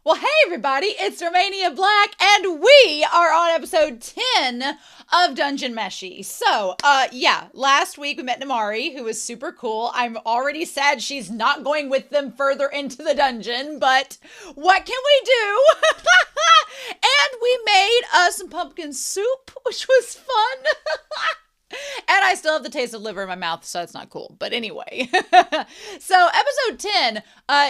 Well, hey everybody, it's Romania Black, and we are on episode 10 of Dungeon Meshi. So, yeah, last week we met Namari, who was super cool. I'm already sad she's not going with them further into the dungeon, but what can we do? And we made some pumpkin soup, which was fun. And I still have the taste of liver in my mouth, so that's not cool. But anyway, so episode 10,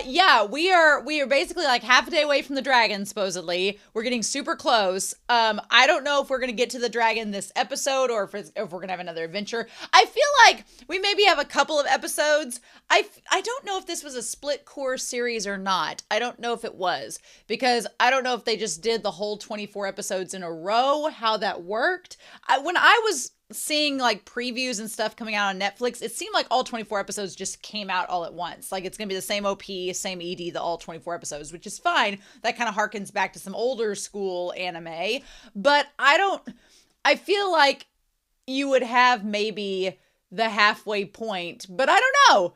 yeah, we are basically like half a day away from the dragon, supposedly. We're getting super close. I don't know if we're gonna get to the dragon this episode or if we're gonna have another adventure. I feel like we maybe have a couple of episodes. I don't know if this was a split core series or not. I don't know if it was, because I don't know if they just did the whole 24 episodes in a row, how that worked. When I was seeing like previews and stuff coming out on Netflix, it seemed like all 24 episodes just came out all at once. Like it's gonna be the same OP, same ED, the all 24 episodes, which is fine. That kind of harkens back to some older school anime. But I feel like you would have maybe the halfway point, but I don't know.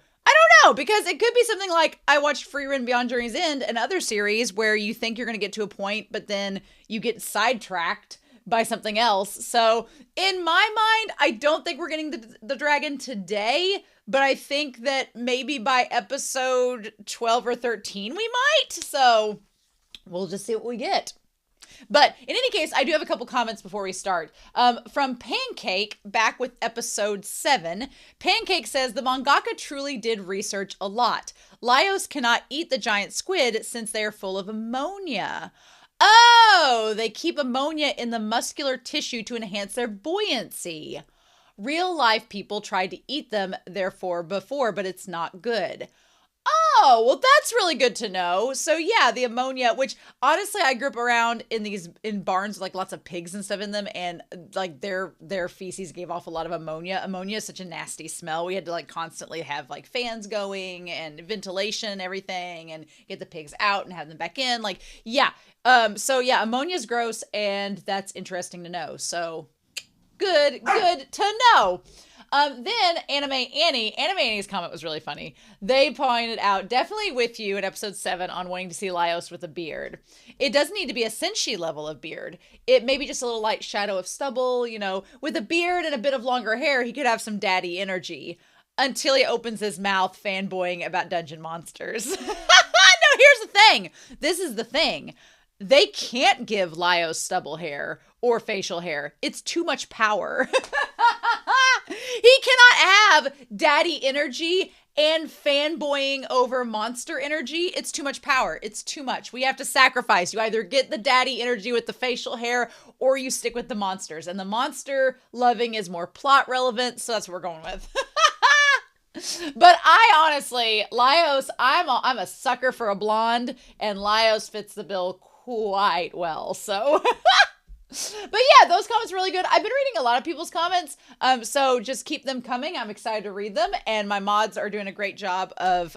Because it could be something like I watched Frieren Beyond Journey's End and other series where you think you're going to get to a point, but then you get sidetracked by something else. So in my mind, I don't think we're getting the dragon today, but I think that maybe by episode 12 or 13 we might. So we'll just see what we get. But in any case, I do have a couple comments before we start. From Pancake, back with episode 7, Pancake says, the mangaka truly did research a lot. Lios cannot eat the giant squid since they are full of ammonia. Oh, they keep ammonia in the muscular tissue to enhance their buoyancy. Real life people tried to eat them, therefore, before, but it's not good. Oh, well, that's really good to know. So yeah, the ammonia, which honestly, I grew up around in barns with like lots of pigs and stuff in them, and like their feces gave off a lot of ammonia. Ammonia is such a nasty smell. We had to like constantly have like fans going and ventilation and everything, and get the pigs out and have them back in. Like, yeah. So yeah, ammonia is gross, and that's interesting to know. So good to know. Then Anime Annie's comment was really funny. They pointed out, definitely with you in episode 7 on wanting to see Lios with a beard. It doesn't need to be a Senshi level of beard. It may be just a little light shadow of stubble, you know. With a beard and a bit of longer hair, he could have some daddy energy. Until he opens his mouth fanboying about dungeon monsters. No, here's the thing. This is the thing. They can't give Lios stubble hair or facial hair. It's too much power. He cannot have daddy energy and fanboying over monster energy. It's too much power. It's too much. We have to sacrifice. You either get the daddy energy with the facial hair or you stick with the monsters. And the monster loving is more plot relevant, so that's what we're going with. But I honestly, Lios, I'm a sucker for a blonde, and Lios fits the bill quite well. So but yeah, those comments were really good. I've been reading a lot of people's comments, so just keep them coming. I'm excited to read them, and my mods are doing a great job of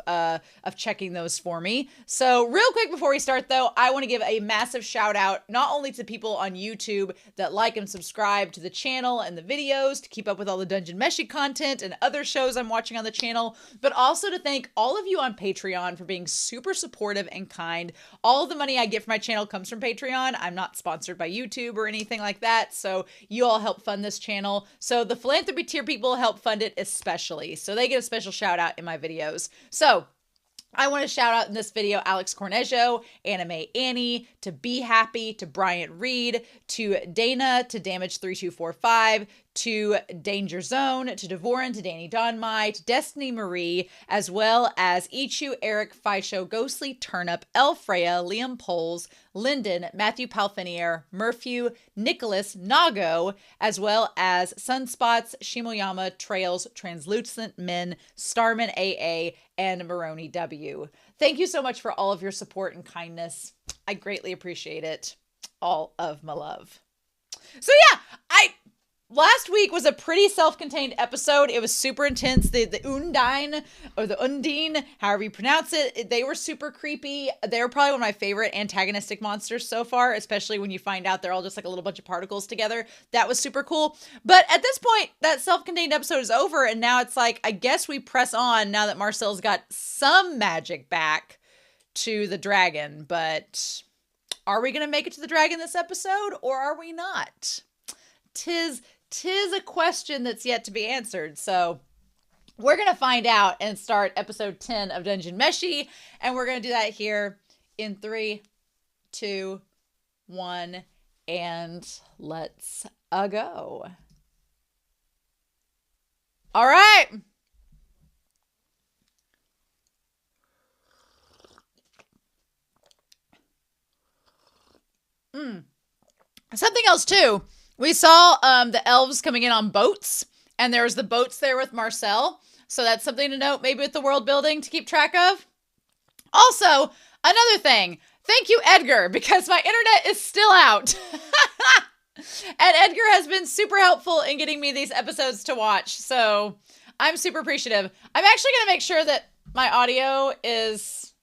checking those for me. So real quick before we start, though, I want to give a massive shout out not only to people on YouTube that like and subscribe to the channel and the videos to keep up with all the Dungeon Meshi content and other shows I'm watching on the channel, but also to thank all of you on Patreon for being super supportive and kind. All of the money I get from my channel comes from Patreon. I'm not sponsored by YouTube or anything like that, so you all help fund this channel. So the philanthropy tier people help fund it especially, so they get a special shout out in my videos. So I want to shout out in this video Alex Cornejo, Anime Annie, to Be Happy, to Bryant Reed, to Dana, to Damage3245, to Danger Zone, to Devorin, to Danny Donmai, to Destiny Marie, as well as Ichu, Eric, Fisho, Ghostly, Turnip, Elfreya, Liam Poles, Lyndon, Matthew Palfinier, Murphew, Nicholas, Nago, as well as Sunspots, Shimoyama, Trails, Translucent Men, Starman AA, and Maroni W. Thank you so much for all of your support and kindness. I greatly appreciate it. All of my love. So yeah, last week was a pretty self-contained episode. It was super intense. The Undine, or the Undine, however you pronounce it, they were super creepy. They were probably one of my favorite antagonistic monsters so far, especially when you find out they're all just like a little bunch of particles together. That was super cool. But at this point, that self-contained episode is over, and now it's like, I guess we press on now that Marcille's got some magic back to the dragon, but are we going to make it to the dragon this episode, or are we not? Tis a question that's yet to be answered. So we're going to find out and start episode 10 of Dungeon Meshi, and we're going to do that here in 3, 2, 1, and let's go. All right. Something else too. We saw the elves coming in on boats, and there was the boats there with Marcille. So that's something to note, maybe with the world building to keep track of. Also, another thing. Thank you, Edgar, because my internet is still out. And Edgar has been super helpful in getting me these episodes to watch. So I'm super appreciative. I'm actually going to make sure that my audio is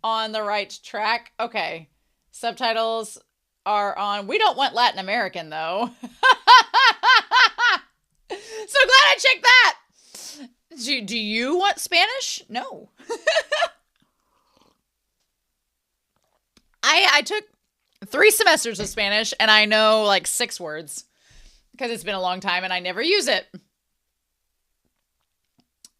on the right track. Okay. Subtitles are on. We don't want Latin American, though. So glad I checked that. Do you want Spanish? No. I took 3 semesters of Spanish, and I know like 6 words because it's been a long time and I never use it. One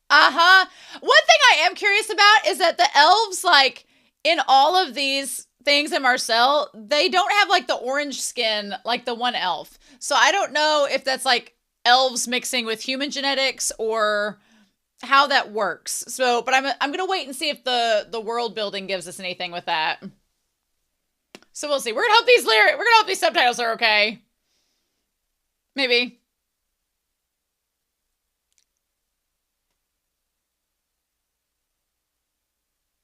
thing I am curious about is that the elves, like in all of these things in Marcille, they don't have like the orange skin like the one elf. So I don't know if that's like elves mixing with human genetics or how that works. So, but I'm gonna wait and see if the world building gives us anything with that. So we'll see. We're gonna hope these subtitles are okay. Maybe.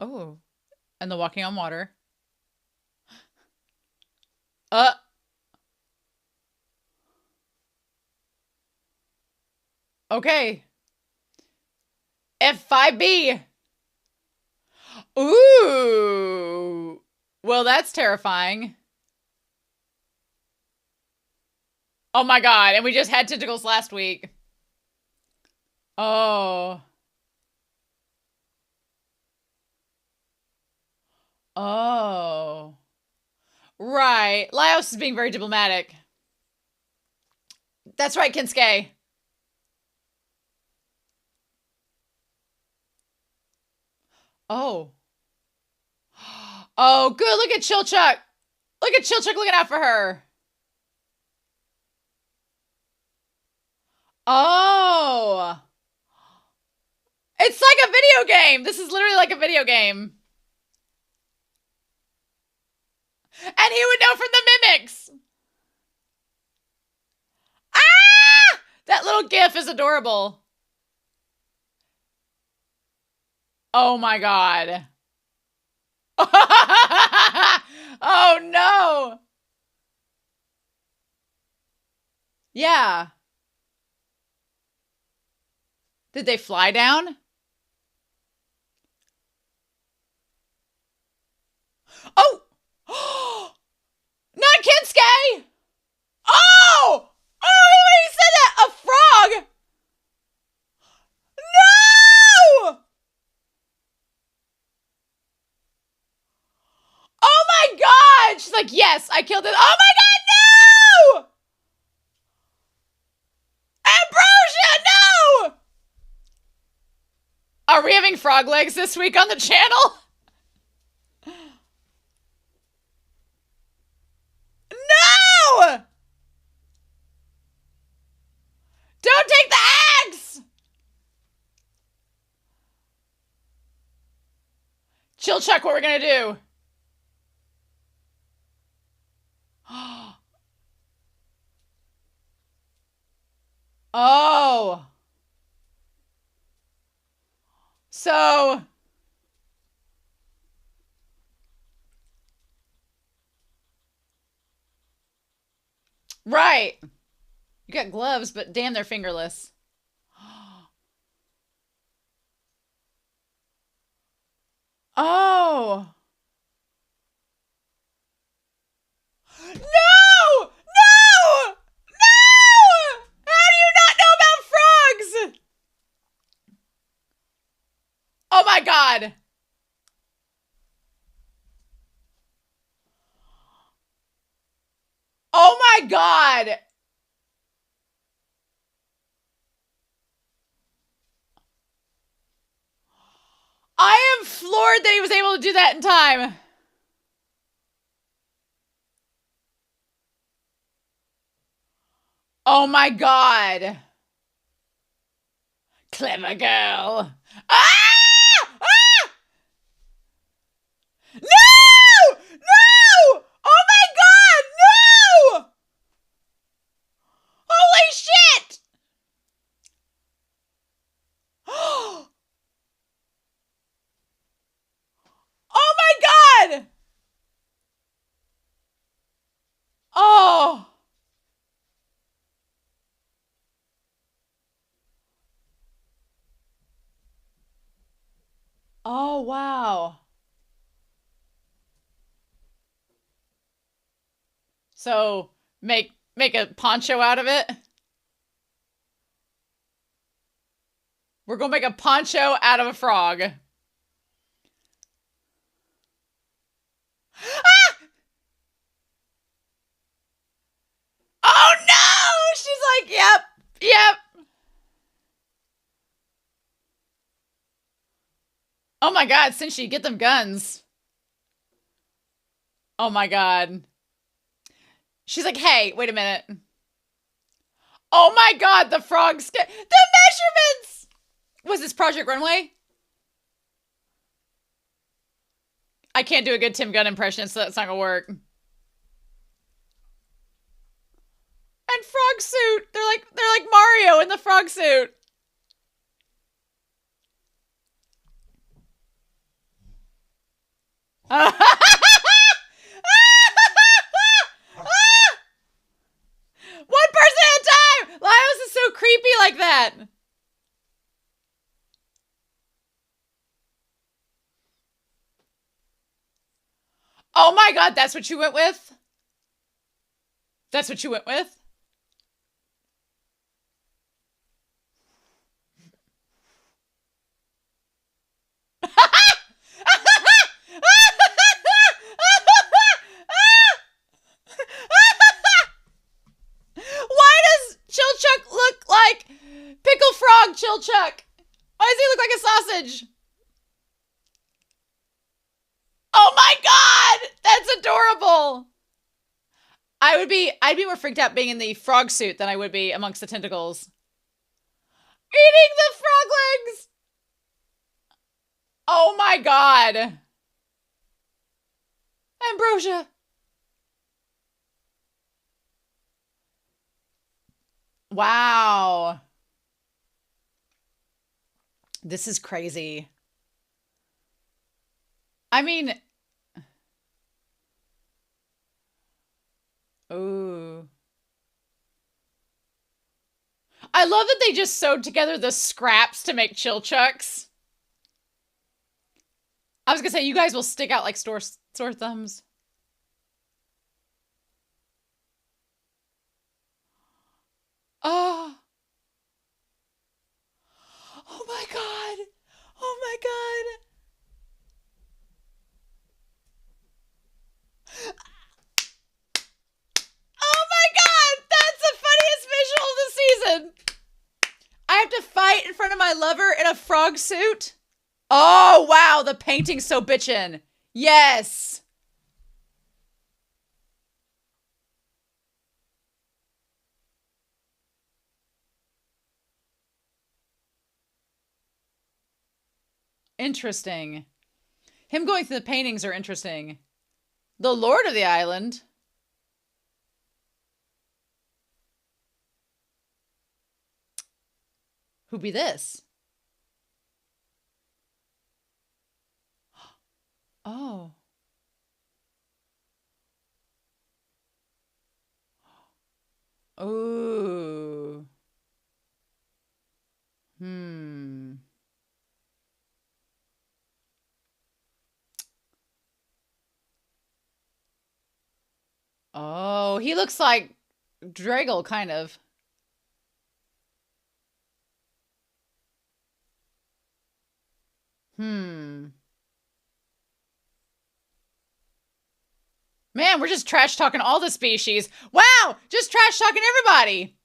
Oh, and the walking on water. Okay. F5B. Ooh. Well, that's terrifying. Oh my god, and we just had tentacles last week. Oh. Oh. Right. Lios is being very diplomatic. That's right, Kinsuke. Oh. Oh, good. Look at Chilchuck. Look at Chilchuck looking out for her. Oh. It's like a video game. This is literally like a video game. And he would know from the mimics. Ah! That little gif is adorable. Oh my god. Oh no. Yeah. Did they fly down? Oh! Not Kinsuke! Oh! Oh, he said that! A frog! No! Oh my god! She's like, yes, I killed it. Oh my god, no! Ambrosia, no! Are we having frog legs this week on the channel? No! Don't take the axe! Chilchuck, what we're gonna do? Oh. So. Right. You got gloves, but damn, they're fingerless. Oh. No! No! No! How do you not know about frogs? Oh my god. my god! I am floored that he was able to do that in time. Oh my god. Clever girl. Ah! Ah! No! No! Oh my god! No! Holy shit! Oh my god! Oh. Oh wow. So make a poncho out of it. We're gonna make a poncho out of a frog. Ah! Oh no! She's like, yep, yep. Oh my god, Cinchi, get them guns. Oh my god. She's like, hey, wait a minute. Oh my god, the frogs. The measurements! Was this Project Runway? I can't do a good Tim Gunn impression, so that's not gonna work. And frog suit. They're like Mario in the frog suit. One person at a time! Lios is so creepy like that. Oh my god, that's what you went with? That's what you went with? Why does Chilchuck look like Pickle Frog Chilchuck? Why does he look like a sausage? Oh my god! That's adorable! I'd be more freaked out being in the frog suit than I would be amongst the tentacles. Eating the frog legs! Oh my god! Ambrosia! Wow. This is crazy. I mean... Ooh. I love that they just sewed together the scraps to make Chilchucks. I was gonna say, you guys will stick out like sore thumbs. Oh. Oh my god. Oh my god. Oh my god! That's the funniest visual of the season! I have to fight in front of my lover in a frog suit? Oh, wow, the painting's so bitchin'. Yes! Interesting. Him going through the paintings are interesting. The Lord of the Island? Who be this? Oh. Ooh. Hmm. Oh, he looks like Draggle, kind of. Hmm. Man, we're just trash talking all the species. Wow, just trash talking everybody.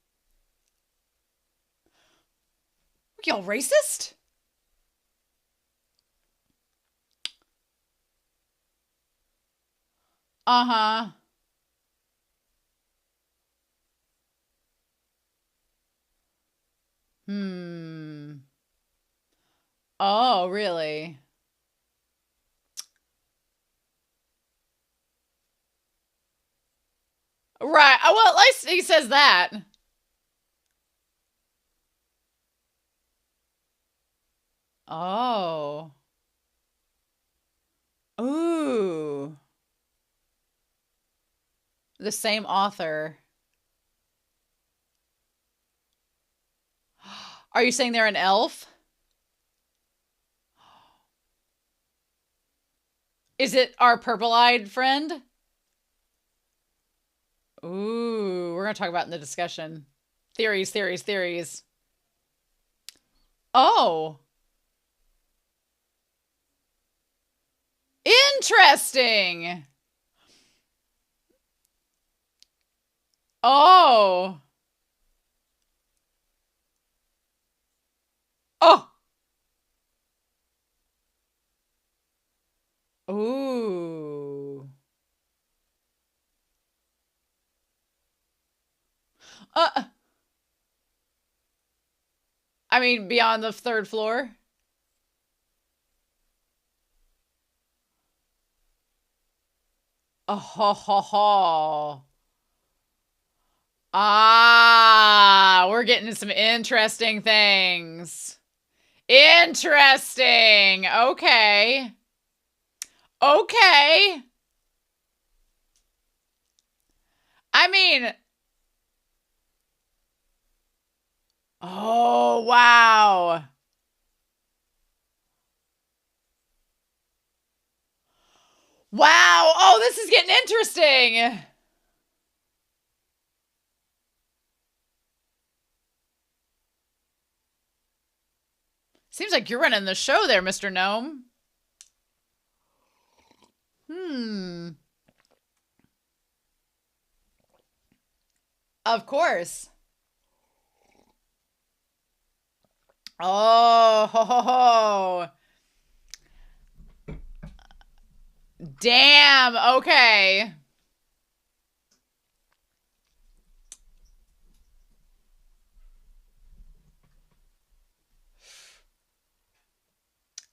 Y'all racist? Uh-huh. Hmm. Oh, really? Right. Oh, well, at least he says that. Oh. Ooh. The same author. Are you saying they're an elf? Is it our purple-eyed friend? Ooh, we're going to talk about in the discussion. Theories, theories, theories. Oh. Interesting. Oh. Oh. Ooh. I mean, beyond the third floor? Oh, ho, ho, ho. Ah, we're getting some interesting things. Interesting. Okay. Okay. I mean, oh, wow. Wow. Oh, this is getting interesting. Seems like you're running the show there, Mr. Gnome. Of course. Oh, ho, ho, ho. Damn. Okay.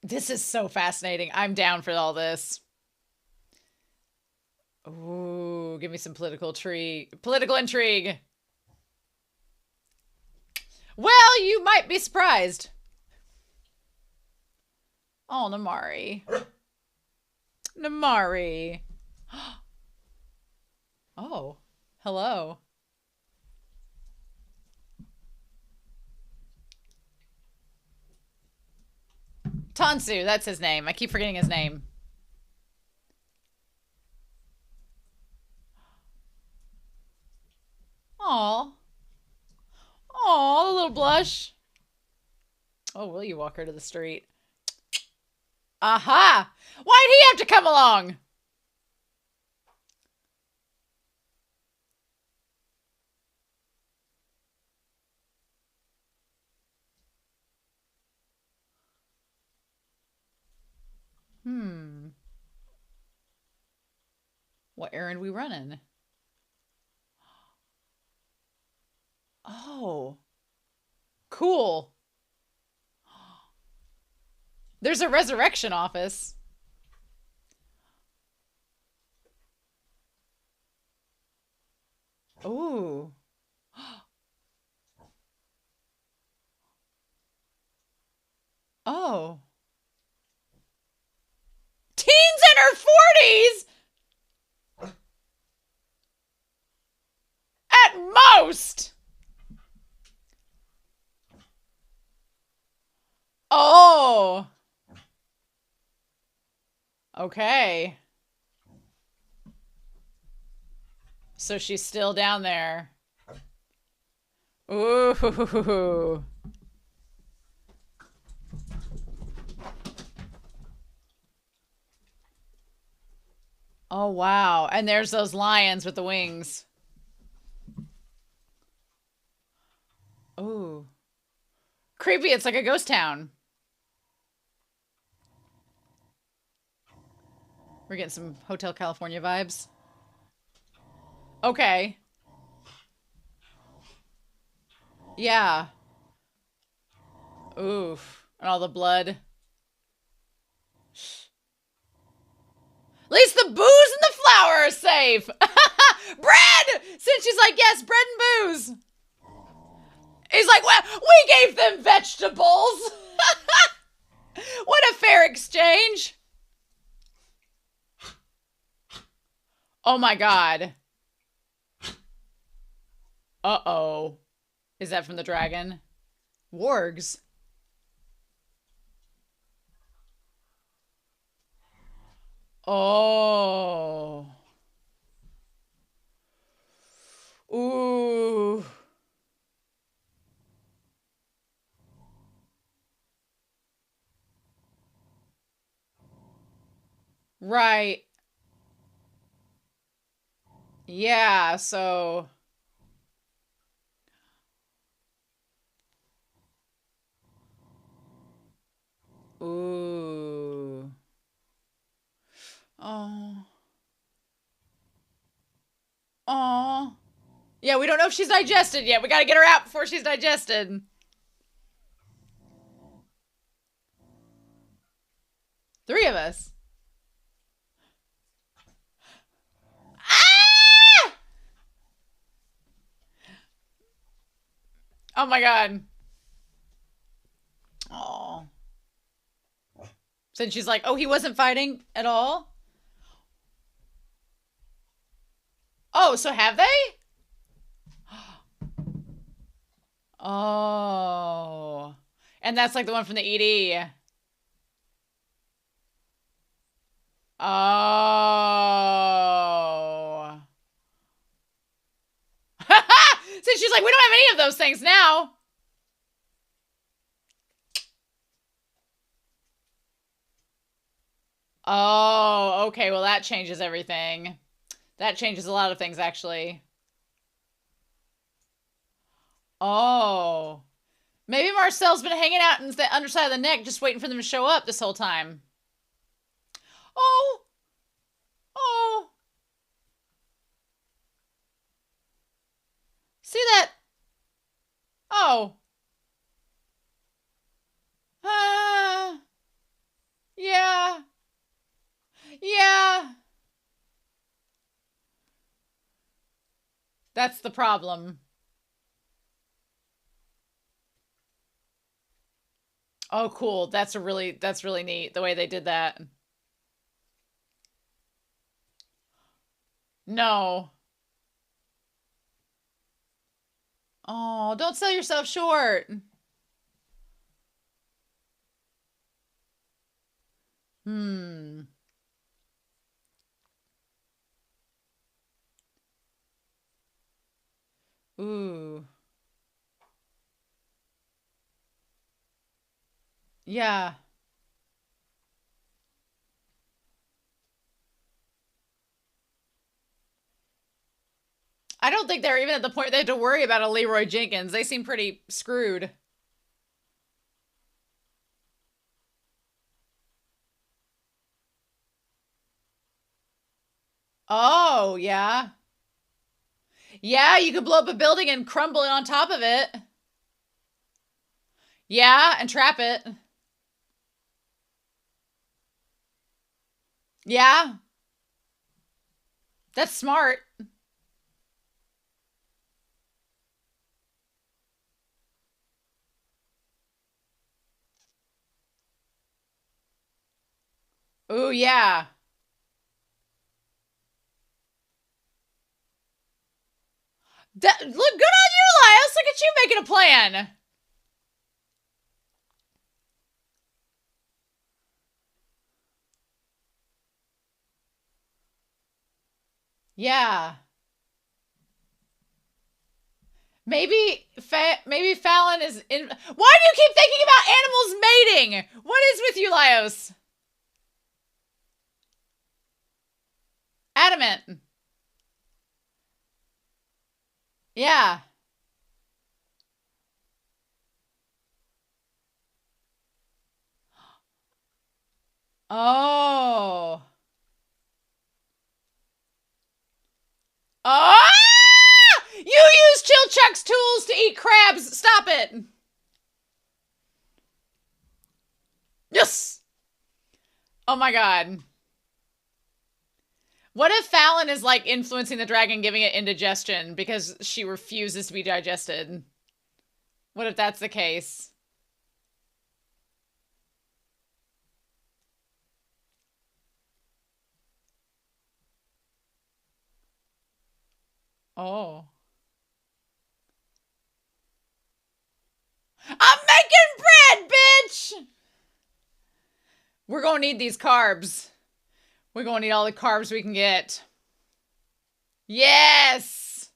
This is so fascinating. I'm down for all this. Ooh, give me some political intrigue. Well, you might be surprised. Oh, Namari. Namari. Oh, hello. Tansu, that's his name. I keep forgetting his name. Aw. Aw, a little blush. Oh, will you walk her to the street? Aha! Why'd he have to come along? What errand we running? Oh. Cool. There's a resurrection office. Ooh. Oh. Teens in her 40s? At most. Oh. Okay. So she's still down there. Ooh. Oh, wow. And there's those lions with the wings. Ooh. Creepy. It's like a ghost town. We're getting some Hotel California vibes. Okay. Yeah. Oof. And all the blood. At least the booze and the flour are safe. Bread! Since she's like, yes, bread and booze. He's like, well, we gave them vegetables. What a fair exchange. Oh my god. Uh-oh. Is that from the dragon? Wargs. Oh. Ooh. Right. Yeah, so... Ooh. Oh. Oh. Yeah, we don't know if she's digested yet. We gotta get her out before she's digested. Three of us. Ah! Oh my god. Oh. Since she's like, oh, he wasn't fighting at all? Oh, so have they? Oh. And that's like the one from the ED. Oh. Since she's like, we don't have any of those things now. Oh, okay. Well, that changes everything. That changes a lot of things, actually. Oh. Maybe Marcel's been hanging out in the underside of the neck, just waiting for them to show up this whole time. Oh. Oh. See that? Oh. Yeah. Yeah. That's the problem. Oh, cool. That's really neat the way they did that. No. Oh, don't sell yourself short. Hmm. Ooh. Yeah. I don't think they're even at the point they have to worry about a Leroy Jenkins. They seem pretty screwed. Oh, yeah. Yeah, you could blow up a building and crumble it on top of it. Yeah, and trap it. Yeah. That's smart. Ooh, yeah. Look good on you, Lios. Look at you making a plan. Yeah. Maybe Falin is in. Why do you keep thinking about animals mating? What is with you, Lios? adamant. Yeah. Oh. Ah! You use Chilchuck's tools to eat crabs. Stop it. Yes. Oh my god. What if Falin is like influencing the dragon, giving it indigestion because she refuses to be digested? What if that's the case? Oh. I'm making bread, bitch! We're gonna need these carbs. We're gonna need all the carbs we can get. Yes!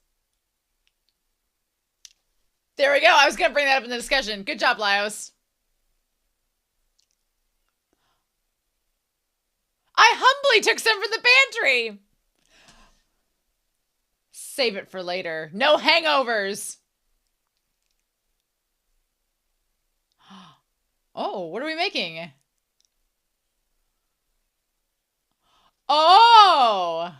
There we go. I was gonna bring that up in the discussion. Good job, Lios. I humbly took some from the pantry. Save it for later. No hangovers. Oh, what are we making? Oh!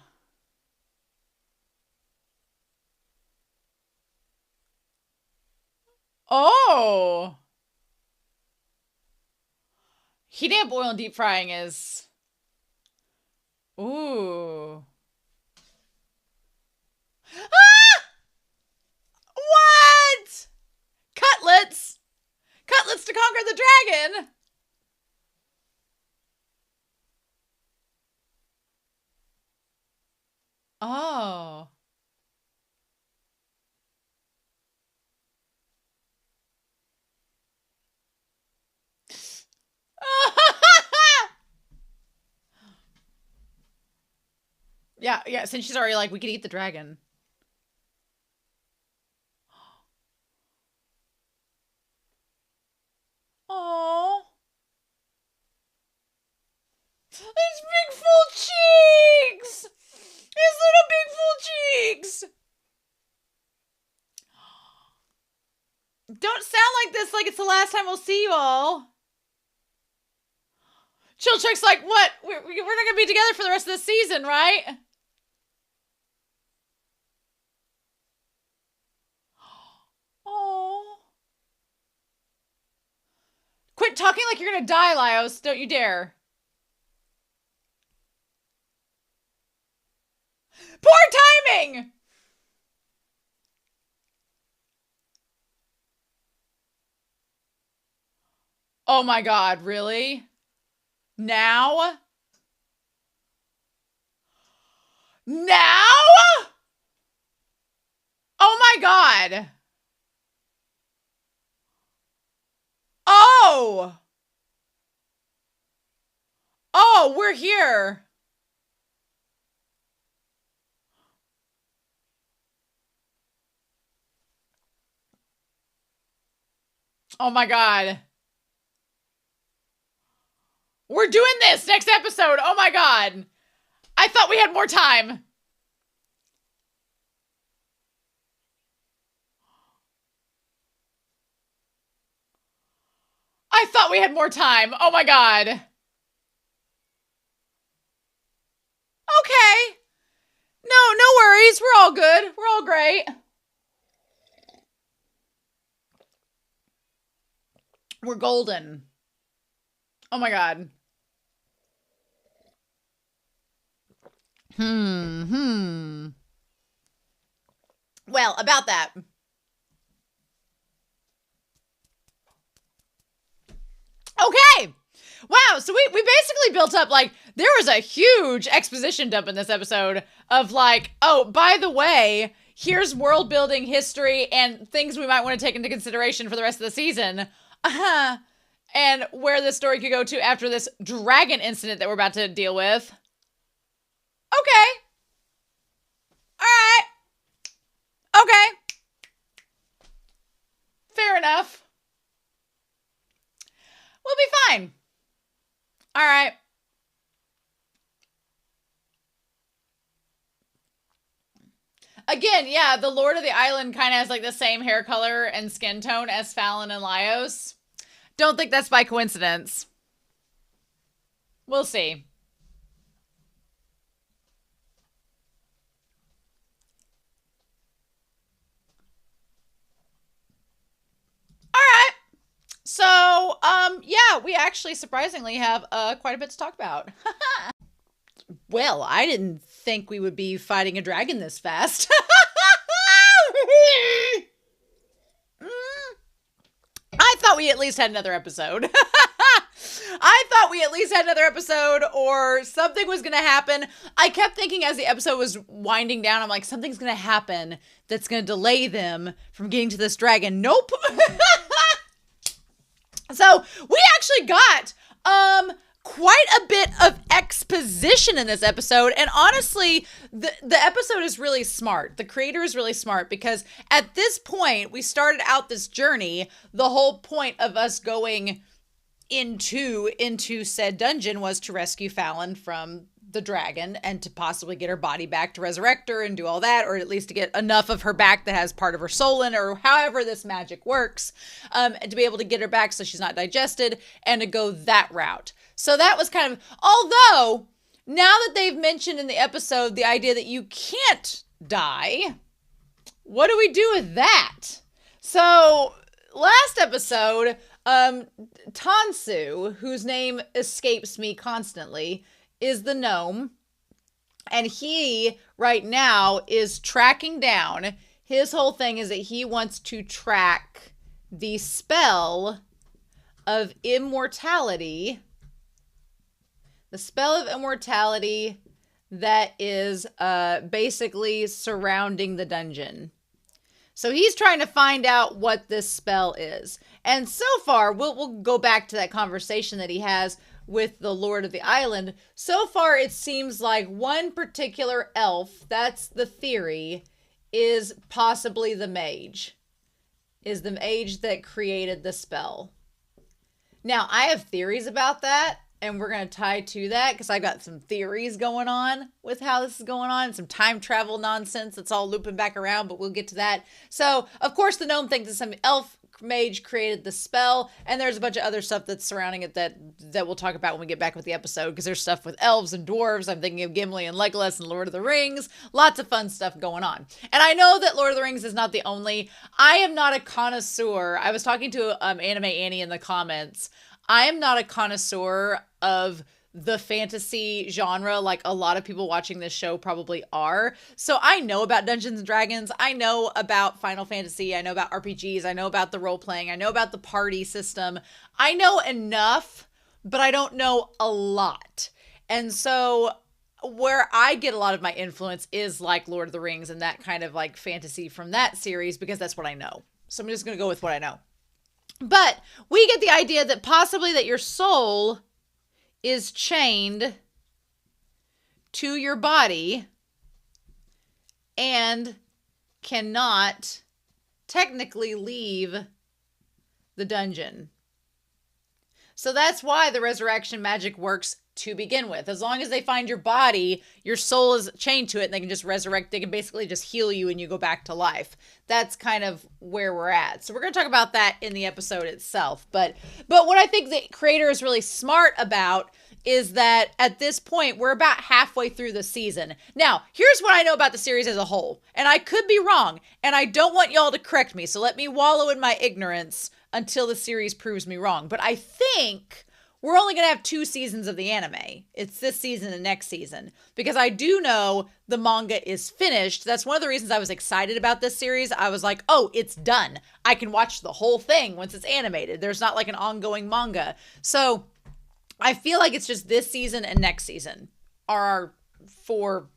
Oh! Heating up oil and deep frying is... Ooh. Ah! What? Cutlets? Cutlets to conquer the dragon? Oh. Yeah, since she's already like, we could eat the dragon. Oh. His big full cheeks! His little big full cheeks! Don't sound like this like it's the last time we'll see you all. Chilchuck's like, what? We're not gonna be together for the rest of the season, right? Oh. Quit talking like you're gonna die, Lios. Don't you dare. Poor timing! Oh my god, really? Now? Now? Oh my god. Oh! Oh, we're here. Oh my god. We're doing this next episode. Oh my god. I thought we had more time. I thought we had more time. Oh my god. Okay. No worries. We're all good. We're all great. We're golden. Oh my god. Well, about that. Okay. Wow, so we basically built up, like, there was a huge exposition dump in this episode of, like, oh, by the way, here's world building history and things we might want to take into consideration for the rest of the season. And where this story could go to after this dragon incident that we're about to deal with. Okay. All right. Okay. Fair enough. We'll be fine. All right. Again, yeah, the Lord of the Island kind of has like the same hair color and skin tone as Falin and Lios. Don't think that's by coincidence. We'll see. All right. So, yeah, we actually surprisingly have quite a bit to talk about. Well, I didn't think we would be fighting a dragon this fast. I thought we at least had another episode. I thought we at least had another episode or something was going to happen. I kept thinking as the episode was winding down, I'm like, something's going to happen that's going to delay them from getting to this dragon. Nope. So we actually got quite a bit of exposition in this episode. And honestly, the episode is really smart. The creator is really smart because at this point, we started out this journey. The whole point of us going into said dungeon was to rescue Falin from the dragon and to possibly get her body back to resurrect her and do all that, or at least to get enough of her back that has part of her soul in her, or however this magic works, and to be able to get her back so she's not digested and to go that route. So that was kind of, although now that they've mentioned in the episode the idea that you can't die, what do we do with that? So last episode, Tansu, whose name escapes me constantly, is the gnome, and he right now is tracking down. His whole thing is that he wants to track the spell of immortality. The spell of immortality that is basically surrounding the dungeon. So he's trying to find out what this spell is. And so far, we'll go back to that conversation that he has with the Lord of the Island. So far, it seems like one particular elf, that's the theory, is possibly the mage. Is the mage that created the spell. Now, I have theories about that, and we're going to tie to that because I got some theories going on with how this is going on. Some time travel nonsense that's all looping back around, but we'll get to that. So, of course, the gnome thinks that some elf mage created the spell, and there's a bunch of other stuff that's surrounding it that we'll talk about when we get back with the episode, because there's stuff with elves and dwarves. I'm thinking of Gimli and Legolas and Lord of the Rings. Lots of fun stuff going on. And I know that Lord of the Rings is not the only. I am not a connoisseur. I was talking to Anime Annie in the comments. I am not a connoisseur of the fantasy genre like a lot of people watching this show probably are. So I know about Dungeons and Dragons. I know about Final Fantasy. I know about RPGs. I know about the role playing. I know about the party system. I know enough, but I don't know a lot. And so where I get a lot of my influence is like Lord of the Rings and that kind of like fantasy from that series, because that's what I know. So I'm just going to go with what I know. But we get the idea that possibly that your soul is chained to your body and cannot technically leave the dungeon. So that's why the resurrection magic works to begin with. As long as they find your body, your soul is chained to it, and they can just resurrect. They can basically just heal you and you go back to life. That's kind of where we're at. So we're going to talk about that in the episode itself. But what I think the creator is really smart about is that at this point, we're about halfway through the season. Now, here's what I know about the series as a whole. And I could be wrong, and I don't want y'all to correct me. So let me wallow in my ignorance until the series proves me wrong. But I think we're only going to have 2 seasons of the anime. It's this season and next season. Because I do know the manga is finished. That's one of the reasons I was excited about this series. I was like, oh, it's done. I can watch the whole thing once it's animated. There's not like an ongoing manga. So I feel like it's just this season and next season are our 4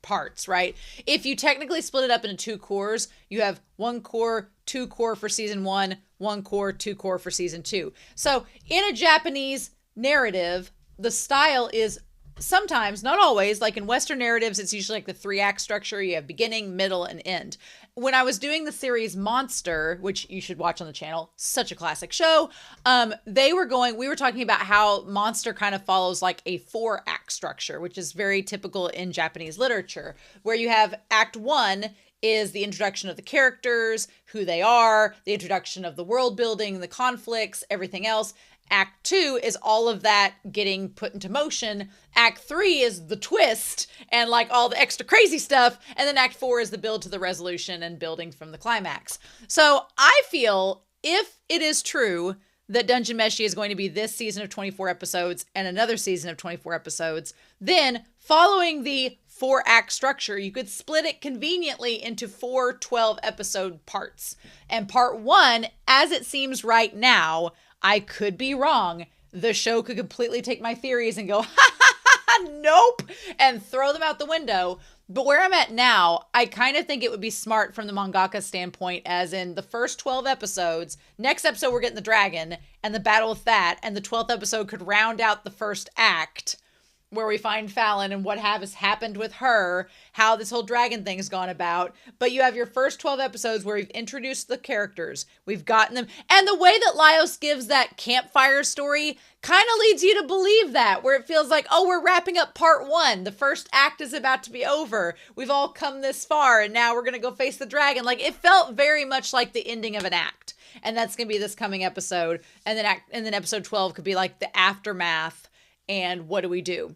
parts, right? If you technically split it up into 2 cores, you have 1 core, 2 core for season 1, 1 core, 2 core for season 2. So in a Japanese narrative, the style is sometimes, not always, like in Western narratives, it's usually like the 3-act structure. You have beginning, middle, and end. When I was doing the series Monster, which you should watch on the channel, such a classic show, we were talking about how Monster kind of follows like a 4-act structure, which is very typical in Japanese literature, where you have Act 1 is the introduction of the characters, who they are, the introduction of the world building, the conflicts, everything else. Act 2 is all of that getting put into motion. Act 3 is the twist and like all the extra crazy stuff. And then Act 4 is the build to the resolution and building from the climax. So I feel if it is true that Dungeon Meshi is going to be this season of 24 episodes and another season of 24 episodes, then following the 4-act structure, you could split it conveniently into 4 12-episode parts. And part 1, as it seems right now, I could be wrong. The show could completely take my theories and go, ha ha ha ha, nope, and throw them out the window. But where I'm at now, I kind of think it would be smart from the mangaka standpoint, as in the first 12 episodes, next episode we're getting the dragon and the battle with that, and the 12th episode could round out the first act, where we find Falin and what has happened with her, how this whole dragon thing's gone about. But you have your first 12 episodes where we've introduced the characters, we've gotten them, and the way that Lios gives that campfire story kind of leads you to believe that, where it feels like, oh, we're wrapping up part 1. The first act is about to be over. We've all come this far, and now we're going to go face the dragon. Like, it felt very much like the ending of an act. And that's going to be this coming episode. And then episode 12 could be like the aftermath, and what do we do?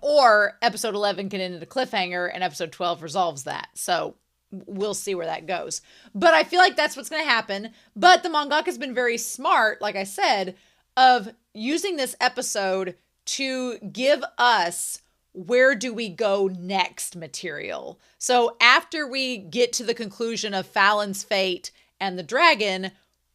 Or episode 11 can end in a cliffhanger and episode 12 resolves that. So we'll see where that goes. But I feel like that's what's going to happen. But the mangaka has been very smart, like I said, of using this episode to give us where do we go next material. So after we get to the conclusion of Falin's fate and the dragon,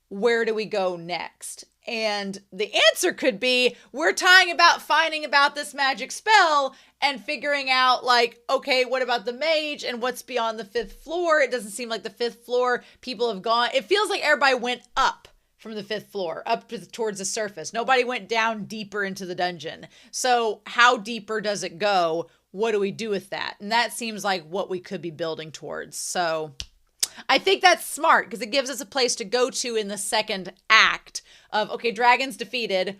where do we go next? And the answer could be, we're finding about this magic spell and figuring out like, okay, what about the mage and what's beyond the 5th floor? It doesn't seem like the 5th floor people have gone. It feels like everybody went up from the 5th floor, towards the surface. Nobody went down deeper into the dungeon. So how deeper does it go? What do we do with that? And that seems like what we could be building towards. So I think that's smart because it gives us a place to go to in the second act of, okay, dragon's defeated.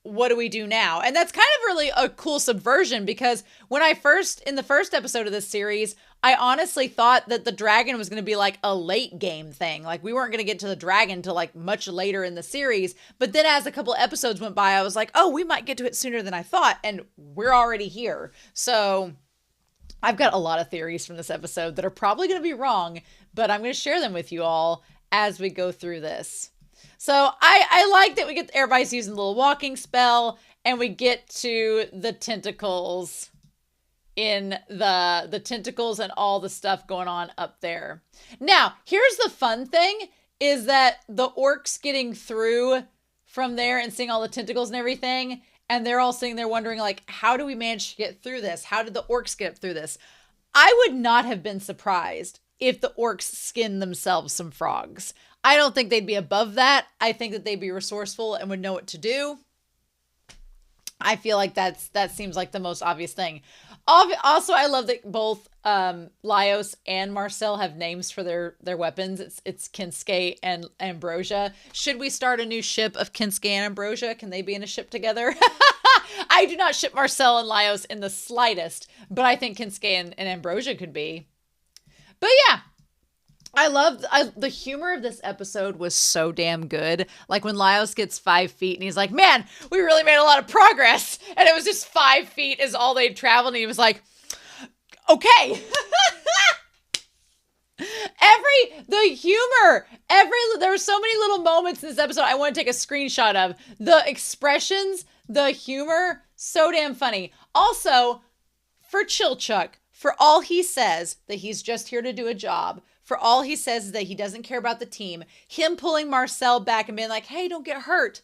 What do we do now? And that's kind of really a cool subversion, because when in the first episode of this series, I honestly thought that the dragon was going to be like a late game thing. Like we weren't going to get to the dragon till like much later in the series. But then as a couple episodes went by, I was like, oh, we might get to it sooner than I thought. And we're already here. So I've got a lot of theories from this episode that are probably going to be wrong, but I'm going to share them with you all as we go through this. So I like that we get everybody's using the little walking spell, and we get to the tentacles in the tentacles and all the stuff going on up there. Now, here's the fun thing is that the orcs getting through from there and seeing all the tentacles and everything, and they're all sitting there wondering, like, how do we manage to get through this? How did the orcs get through this? I would not have been surprised if the orcs skinned themselves some frogs. I don't think they'd be above that. I think that they'd be resourceful and would know what to do. I feel like that seems like the most obvious thing. Also, I love that both Lios and Marcille have names for their weapons. It's Kinsuke and Ambrosia. Should we start a new ship of Kinsuke and Ambrosia? Can they be in a ship together? I do not ship Marcille and Lios in the slightest, but I think Kinsuke and Ambrosia could be. But yeah, the humor of this episode was so damn good. Like when Lios gets 5 feet and he's like, man, we really made a lot of progress. And it was just 5 feet is all they'd traveled. And he was like, okay. The humor, there were so many little moments in this episode I want to take a screenshot of. The expressions, the humor, so damn funny. Also, for Chilchuck, for all he says that he's just here to do a job, for all he says is that he doesn't care about the team, him pulling Marcille back and being like, hey, don't get hurt.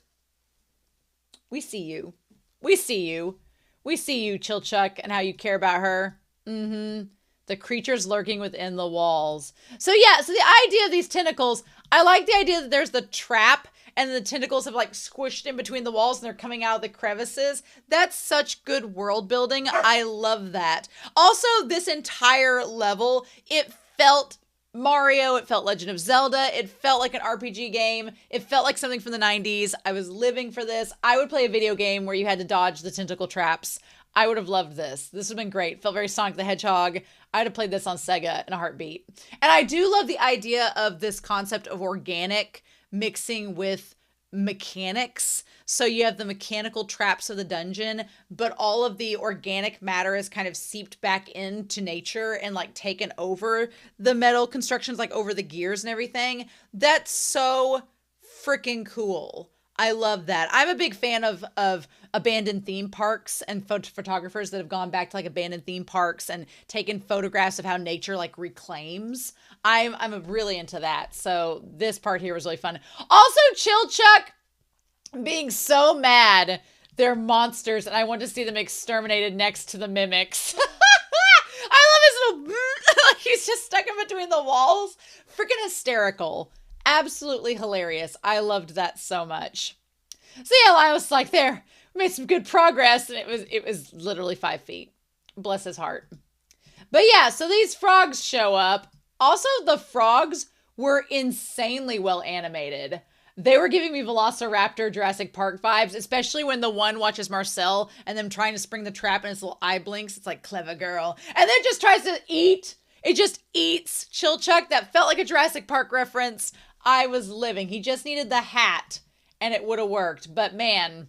We see you. We see you. We see you, Chilchuck, and how you care about her. Mm-hmm. The creatures lurking within the walls. So yeah, so the idea of these tentacles, I like the idea that there's the trap and the tentacles have like squished in between the walls and they're coming out of the crevices. That's such good world building. I love that. Also, this entire level, it felt Mario, it felt Legend of Zelda, it felt like an RPG game, it felt like something from the 90s. I was living for this. I would play a video game where you had to dodge the tentacle traps. I would have loved this. This would have been great. Felt very Sonic the Hedgehog. I'd have played this on Sega in a heartbeat. And I do love the idea of this concept of organic mixing with mechanics. So you have the mechanical traps of the dungeon, but all of the organic matter is kind of seeped back into nature and like taken over the metal constructions, like over the gears and everything. That's so freaking cool. I love that. I'm a big fan of abandoned theme parks and photographers that have gone back to like abandoned theme parks and taken photographs of how nature like reclaims. I'm really into that. So this part here was really fun. Also, Chilchuck being so mad they're monsters and I want to see them exterminated next to the mimics. I love his little like he's just stuck in between the walls. Freaking hysterical. Absolutely hilarious. I loved that so much. So yeah, Lios like there, we made some good progress, and it was literally 5 feet. Bless his heart. But yeah, so these frogs show up. Also, the frogs were insanely well animated. They were giving me Velociraptor Jurassic Park vibes, especially when the one watches Marcille and them trying to spring the trap and its little eye blinks. It's like, clever girl. And then just tries to eat. It just eats Chilchuck. That felt like a Jurassic Park reference. I was living. He just needed the hat and it would have worked. But man,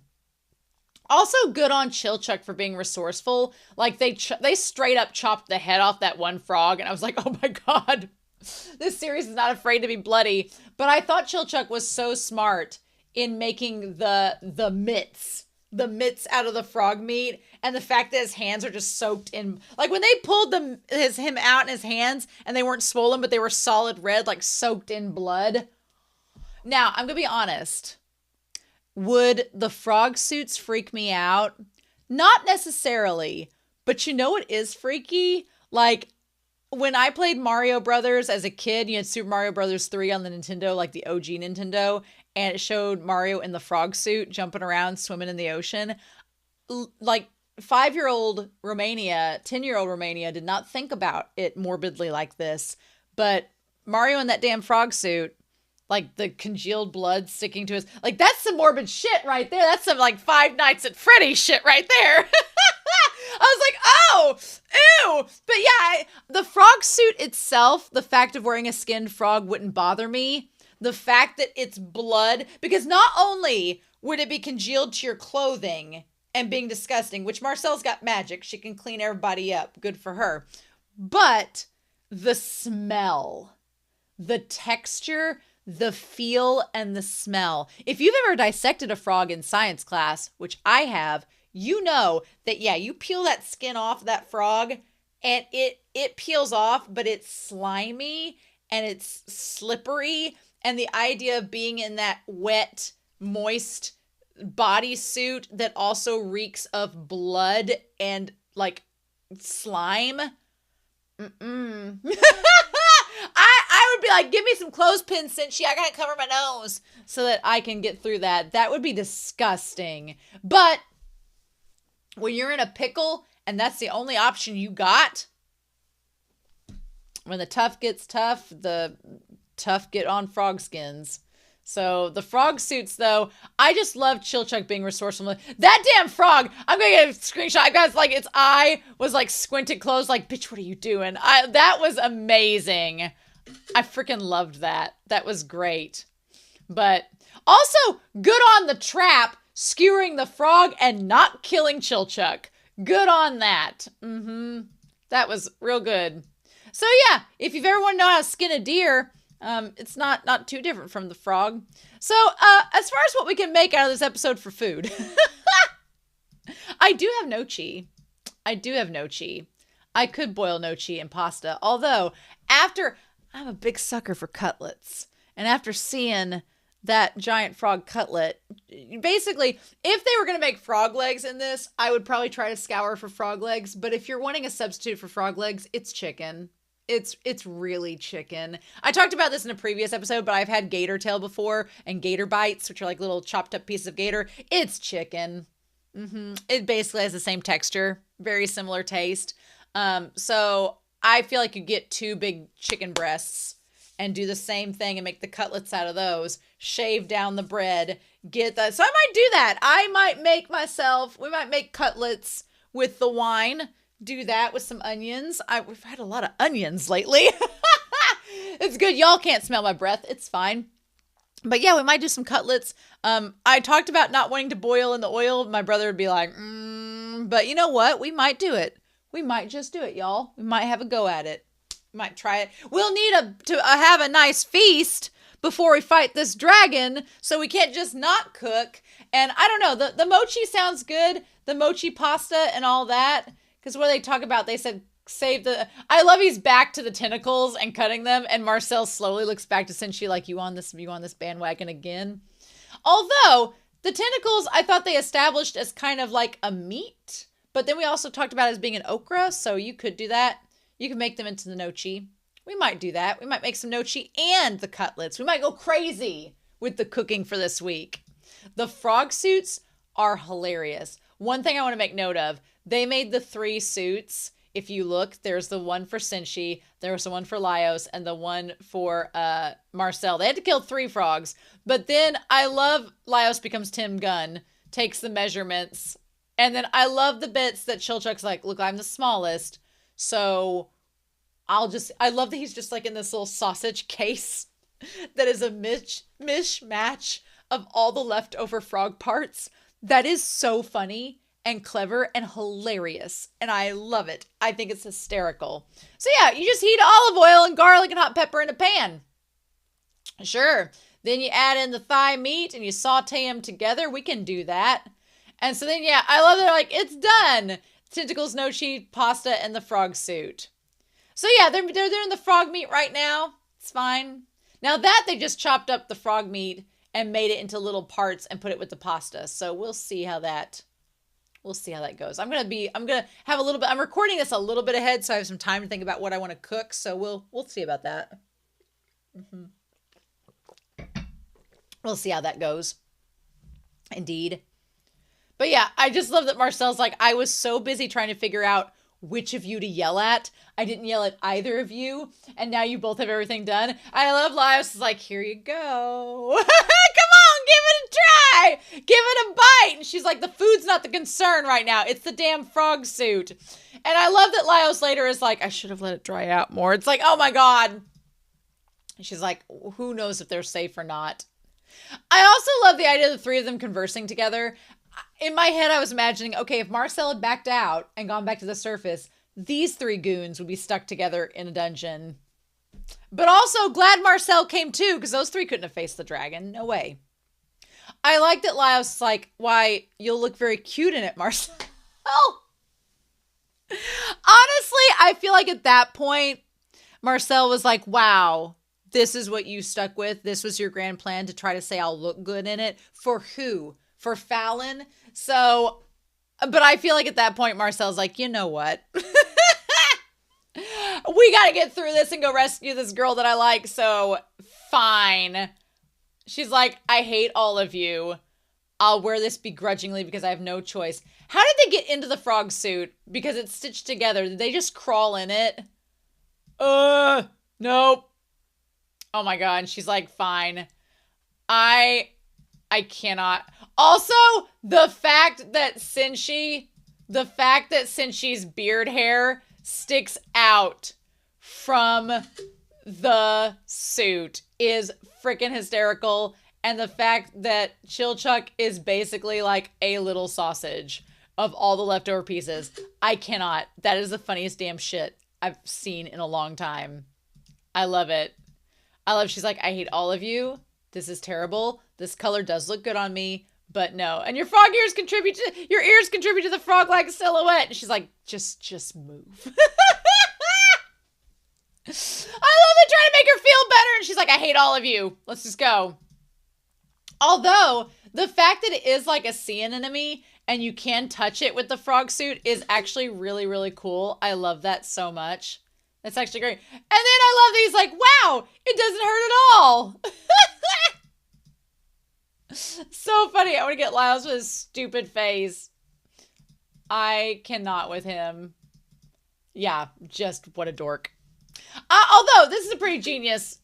also good on Chilchuck for being resourceful. Like they straight up chopped the head off that one frog. And I was like, oh my God, this series is not afraid to be bloody. But I thought Chilchuck was so smart in making the mitts out of the frog meat, and the fact that his hands are just soaked in, like when they pulled him out in his hands and they weren't swollen but they were solid red, like soaked in blood. Now I'm gonna be honest, would the frog suits freak me out? Not necessarily, but you know what is freaky? Like when I played Mario Brothers as a kid, you had Super Mario Brothers 3 on the Nintendo, like the OG Nintendo, and it showed Mario in the frog suit jumping around, swimming in the ocean. Like 5-year-old Romania, 10-year-old Romania did not think about it morbidly like this, but Mario in that damn frog suit, like the congealed blood sticking to his, like that's some morbid shit right there. That's some like Five Nights at Freddy's shit right there. I was like, oh, ew. But yeah, the frog suit itself, the fact of wearing a skinned frog wouldn't bother me. The fact that it's blood, because not only would it be congealed to your clothing and being disgusting, which Marcelle's got magic. She can clean everybody up. Good for her. But the smell, the texture, the feel, and the smell. If you've ever dissected a frog in science class, which I have, you know that, yeah, you peel that skin off that frog and it peels off, but it's slimy and it's slippery. And the idea of being in that wet, moist bodysuit that also reeks of blood and like slime. I would be like, give me some clothespins, Cincy. I gotta cover my nose so that I can get through that. That would be disgusting. But when you're in a pickle and that's the only option you got, when the tough gets tough, the tough get on frog skins. So the frog suits, though, I just love Chilchuck being resourceful. That damn frog, I'm gonna get a screenshot. Guys, like its eye was like squinted closed, like, bitch, what are you doing? That was amazing. I freaking loved that. That was great. But also good on the trap, skewering the frog and not killing Chilchuck. Good on that. That was real good. So yeah, if you've ever want to know how to skin a deer, it's not too different from the frog. So as far as what we can make out of this episode for food, I do have nochi. I could boil nochi and pasta. Although I'm a big sucker for cutlets, and after seeing that giant frog cutlet, basically, if they were going to make frog legs in this, I would probably try to scour for frog legs. But if you're wanting a substitute for frog legs, it's chicken. It's really chicken. I talked about this in a previous episode, but I've had gator tail before and gator bites, which are like little chopped up pieces of gator. It's chicken. It basically has the same texture, very similar taste. So I feel like you get 2 big chicken breasts and do the same thing and make the cutlets out of those, shave down the bread, get that. So I might do that. We might make cutlets with the wine, do that with some onions. We've had a lot of onions lately. It's good. Y'all can't smell my breath. It's fine. But yeah, we might do some cutlets. I talked about not wanting to boil in the oil. My brother would be like, but you know what? We might do it. We might just do it, y'all. We might have a go at it. Might try it. We'll need to have a nice feast before we fight this dragon, so we can't just not cook. And I don't know, the mochi sounds good, the mochi pasta and all that, because what they talk about, they said I love he's back to the tentacles and cutting them, and Marcille slowly looks back to Cinchi like, you on this bandwagon again? Although the tentacles, I thought they established as kind of like a meat, but then we also talked about it as being an okra, so you could do that. You can make them into the nochi. We might do that. We might make some nochi and the cutlets. We might go crazy with the cooking for this week. The frog suits are hilarious. One thing I want to make note of, they made the 3 suits. If you look, there's the one for Cinchi, there's the one for Lios, and the one for Marcille. They had to kill 3 frogs. But then I love Lios becomes Tim Gunn, takes the measurements. And then I love the bits that Chilchuck's like, look, I'm the smallest. So I love that he's just like in this little sausage case that is a mishmash of all the leftover frog parts. That is so funny and clever and hilarious. And I love it. I think it's hysterical. So yeah, you just heat olive oil and garlic and hot pepper in a pan. Sure. Then you add in the thigh meat and you saute them together. We can do that. And so then, yeah, I love that they're like, it's done. Tentacles, nochi, pasta, and the frog suit. So yeah, they're doing the frog meat right now. It's fine. Now that they just chopped up the frog meat and made it into little parts and put it with the pasta. So we'll see how that goes. I'm gonna have a little bit. I'm recording this a little bit ahead, so I have some time to think about what I want to cook. So we'll see about that. We'll see how that goes. Indeed. But yeah, I just love that Marcelle's like, I was so busy trying to figure out which of you to yell at. I didn't yell at either of you. And now you both have everything done. I love Lios is like, here you go. Come on, give it a try. Give it a bite. And she's like, the food's not the concern right now. It's the damn frog suit. And I love that Lios later is like, I should have let it dry out more. It's like, oh my God. And she's like, who knows if they're safe or not. I also love the idea of the 3 of them conversing together. In my head, I was imagining, okay, if Marcille had backed out and gone back to the surface, these 3 goons would be stuck together in a dungeon. But also, glad Marcille came too, because those 3 couldn't have faced the dragon. No way. I like that Lios is like, why, you'll look very cute in it, Marcille. Honestly, I feel like at that point, Marcille was like, wow, this is what you stuck with. This was your grand plan to try to say I'll look good in it. For who? For Falin. So, but I feel like at that point, Marcelle's like, you know what? We got to get through this and go rescue this girl that I like. So fine. She's like, I hate all of you. I'll wear this begrudgingly because I have no choice. How did they get into the frog suit? Because it's stitched together. Did they just crawl in it? Nope. Oh my God. And she's like, fine. I cannot. Also, the fact that Cinchi's beard hair sticks out from the suit is freaking hysterical. And the fact that Chilchuck is basically like a little sausage of all the leftover pieces. I cannot. That is the funniest damn shit I've seen in a long time. I love it. She's like, I hate all of you. This is terrible. This color does look good on me, but no. And your ears contribute to the frog-like silhouette. And she's like, just move. I love it, trying to make her feel better. And she's like, I hate all of you. Let's just go. Although the fact that it is like a sea anemone and you can touch it with the frog suit is actually really, really cool. I love that so much. It's actually great. And then I love that he's like, wow, it doesn't hurt at all. So funny. I want to get Lios with his stupid face. I cannot with him. Yeah, just what a dork. Although this is a pretty genius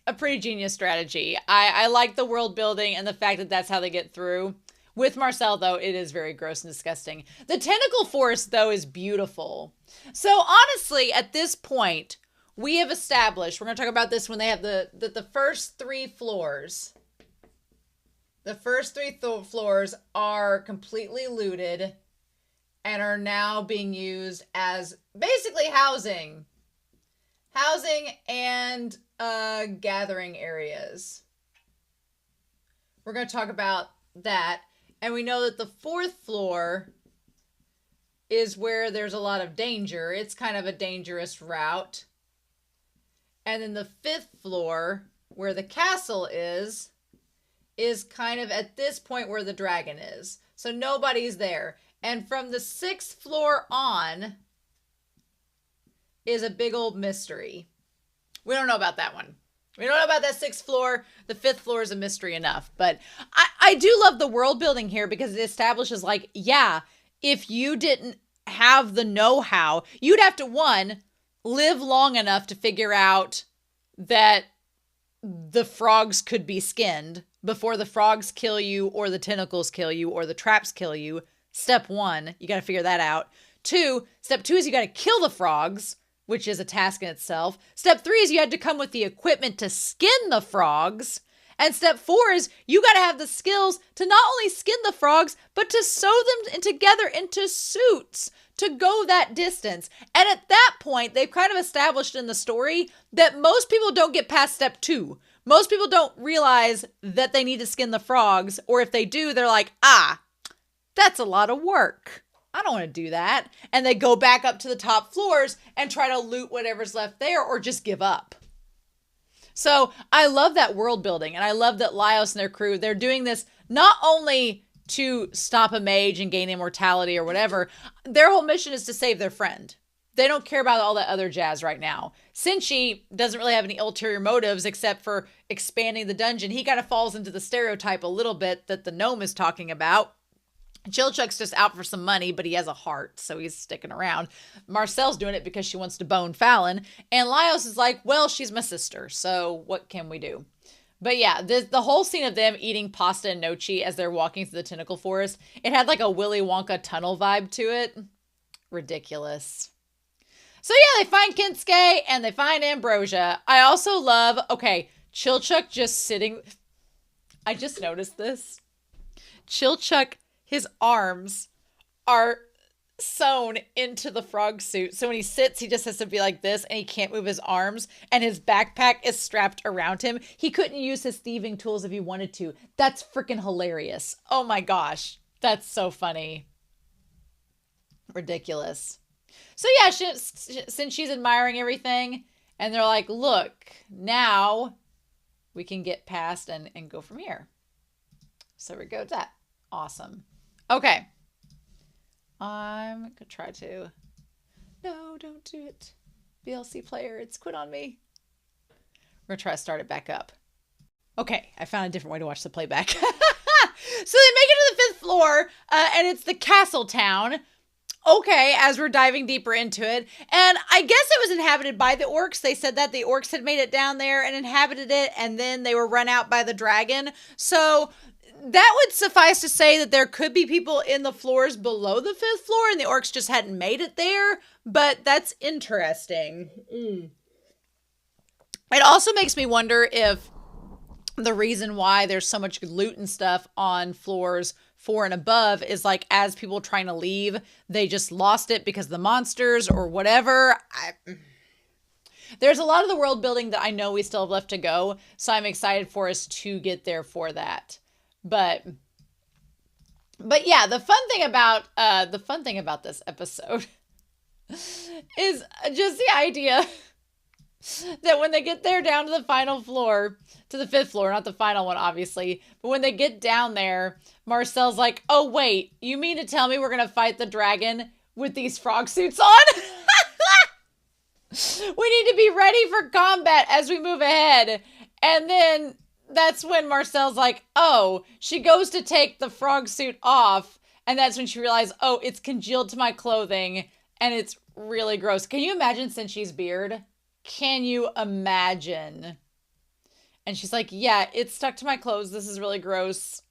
strategy. I like the world building and the fact that that's how they get through. With Marcille, though, it is very gross and disgusting. The tentacle forest, though, is beautiful. So honestly, at this point, we have established, we're going to talk about this when they have the first 3 floors. The first 3 floors are completely looted and are now being used as basically housing. Housing and gathering areas. We're going to talk about that. And we know that the 4th floor is where there's a lot of danger. It's kind of a dangerous route. And then the 5th floor, where the castle is kind of at this point where the dragon is. So nobody's there. And from the 6th floor on is a big old mystery. We don't know about that one. We don't know about that 6th floor. The 5th floor is a mystery enough. But I do love the world building here because it establishes, like, yeah, if you didn't have the know-how, you'd have to, 1, live long enough to figure out that the frogs could be skinned before the frogs kill you or the tentacles kill you or the traps kill you. Step 1, you got to figure that out. 2, step 2 is you got to kill the frogs, which is a task in itself. Step 3 is you had to come with the equipment to skin the frogs. And step 4 is you got to have the skills to not only skin the frogs, but to sew them together into suits to go that distance. And at that point, they've kind of established in the story that most people don't get past step 2. Most people don't realize that they need to skin the frogs, or if they do, they're like, that's a lot of work. I don't want to do that. And they go back up to the top floors and try to loot whatever's left there or just give up. So I love that world building. And I love that Lios and their crew, they're doing this not only to stop a mage and gain immortality or whatever. Their whole mission is to save their friend. They don't care about all that other jazz right now. Sinchi doesn't really have any ulterior motives except for expanding the dungeon. He kind of falls into the stereotype a little bit that the gnome is talking about. Chilchuck's just out for some money, but he has a heart, so he's sticking around. Marcelle's doing it because she wants to bone Falin. And Lios is like, well, she's my sister, so what can we do? But yeah, the whole scene of them eating pasta and nochi as they're walking through the tentacle forest, it had like a Willy Wonka tunnel vibe to it. Ridiculous. So yeah, they find Kinsuke and they find Ambrosia. I also love, okay, Chilchuck just sitting. I just noticed this. Chilchuck, his arms are sewn into the frog suit. So when he sits, he just has to be like this and he can't move his arms and his backpack is strapped around him. He couldn't use his thieving tools if he wanted to. That's freaking hilarious. Oh my gosh. That's so funny. Ridiculous. So yeah, since she's admiring everything and they're like, look, now we can get past and go from here. So we go to that. Awesome. Okay. I'm going to try to. No, don't do it. VLC player, it's quit on me. We're going to try to start it back up. Okay, I found a different way to watch the playback. So they make it to the 5th floor, and it's the castle town. Okay, as we're diving deeper into it. And I guess it was inhabited by the orcs. They said that the orcs had made it down there and inhabited it, and then they were run out by the dragon. So that would suffice to say that there could be people in the floors below the 5th floor and the orcs just hadn't made it there. But that's interesting. It also makes me wonder if the reason why there's so much loot and stuff on floors 4 and above is like as people trying to leave, they just lost it because of the monsters or whatever. There's a lot of the world building that I know we still have left to go. So I'm excited for us to get there for that. But yeah, the fun thing about this episode is just the idea that when they get there down to the final floor, to the 5th floor, not the final one, obviously, but when they get down there, Marcelle's like, oh, wait, you mean to tell me we're going to fight the dragon with these frog suits on? We need to be ready for combat as we move ahead. And then that's when Marcelle's like, oh, she goes to take the frog suit off. And that's when she realized, oh, it's congealed to my clothing. And it's really gross. Can you imagine Cinchi's beard? Can you imagine? And she's like, yeah, it's stuck to my clothes. This is really gross.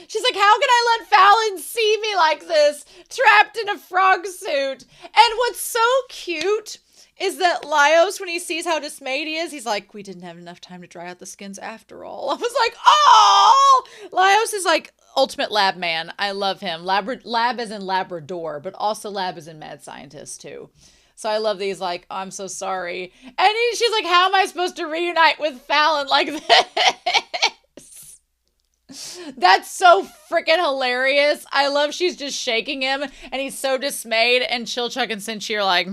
She's like, how can I let Falin see me like this, trapped in a frog suit? And what's so cute is that Lios, when he sees how dismayed he is, he's like, we didn't have enough time to dry out the skins after all. I was like, oh! Lios is like ultimate lab man. I love him. Lab as in Labrador, but also lab as in mad scientist too. So I love these, like, oh, I'm so sorry. And she's like, how am I supposed to reunite with Falin like this? That's so freaking hilarious. I love she's just shaking him, and he's so dismayed, and Chilchuck and Cinchi are like...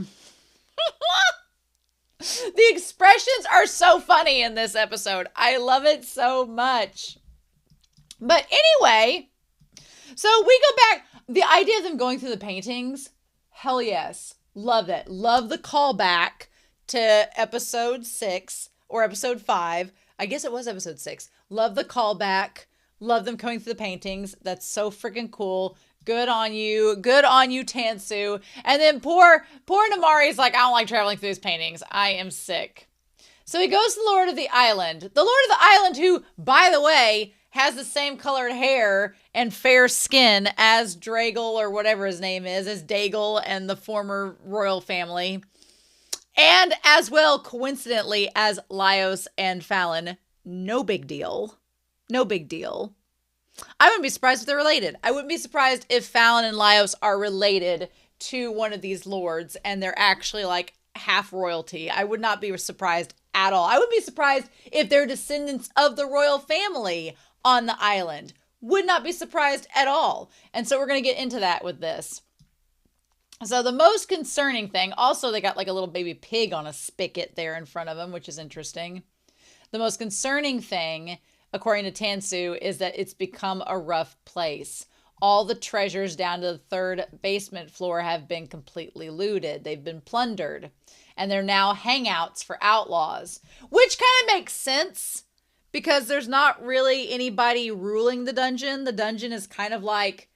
The expressions are so funny in this episode. I love it so much. But anyway, so we go back. The idea of them going through the paintings, hell yes. Love it. Love the callback to episode 6 or episode 5. I guess it was episode 6. Love the callback. Love them coming through the paintings. That's so freaking cool. Good on you. Good on you, Tansu. And then poor Namari's like, I don't like traveling through these paintings. I am sick. So he goes to the Lord of the Island. The Lord of the Island, who, by the way, has the same colored hair and fair skin as Dragle or whatever his name is, as Daigle and the former royal family. And as well, coincidentally, as Lios and Falin. No big deal. No big deal. I wouldn't be surprised if they're related. I wouldn't be surprised if Falin and Lios are related to one of these lords and they're actually like half royalty. I would not be surprised at all. I would be surprised if they're descendants of the royal family on the island. Would not be surprised at all. And so we're going to get into that with this. So the most concerning thing, also they got like a little baby pig on a spigot there in front of them, which is interesting. The most concerning thing, according to Tansu, is that it's become a rough place. All the treasures down to the 3rd basement floor have been completely looted. They've been plundered. And they're now hangouts for outlaws. Which kind of makes sense, because there's not really anybody ruling the dungeon. The dungeon is kind of like,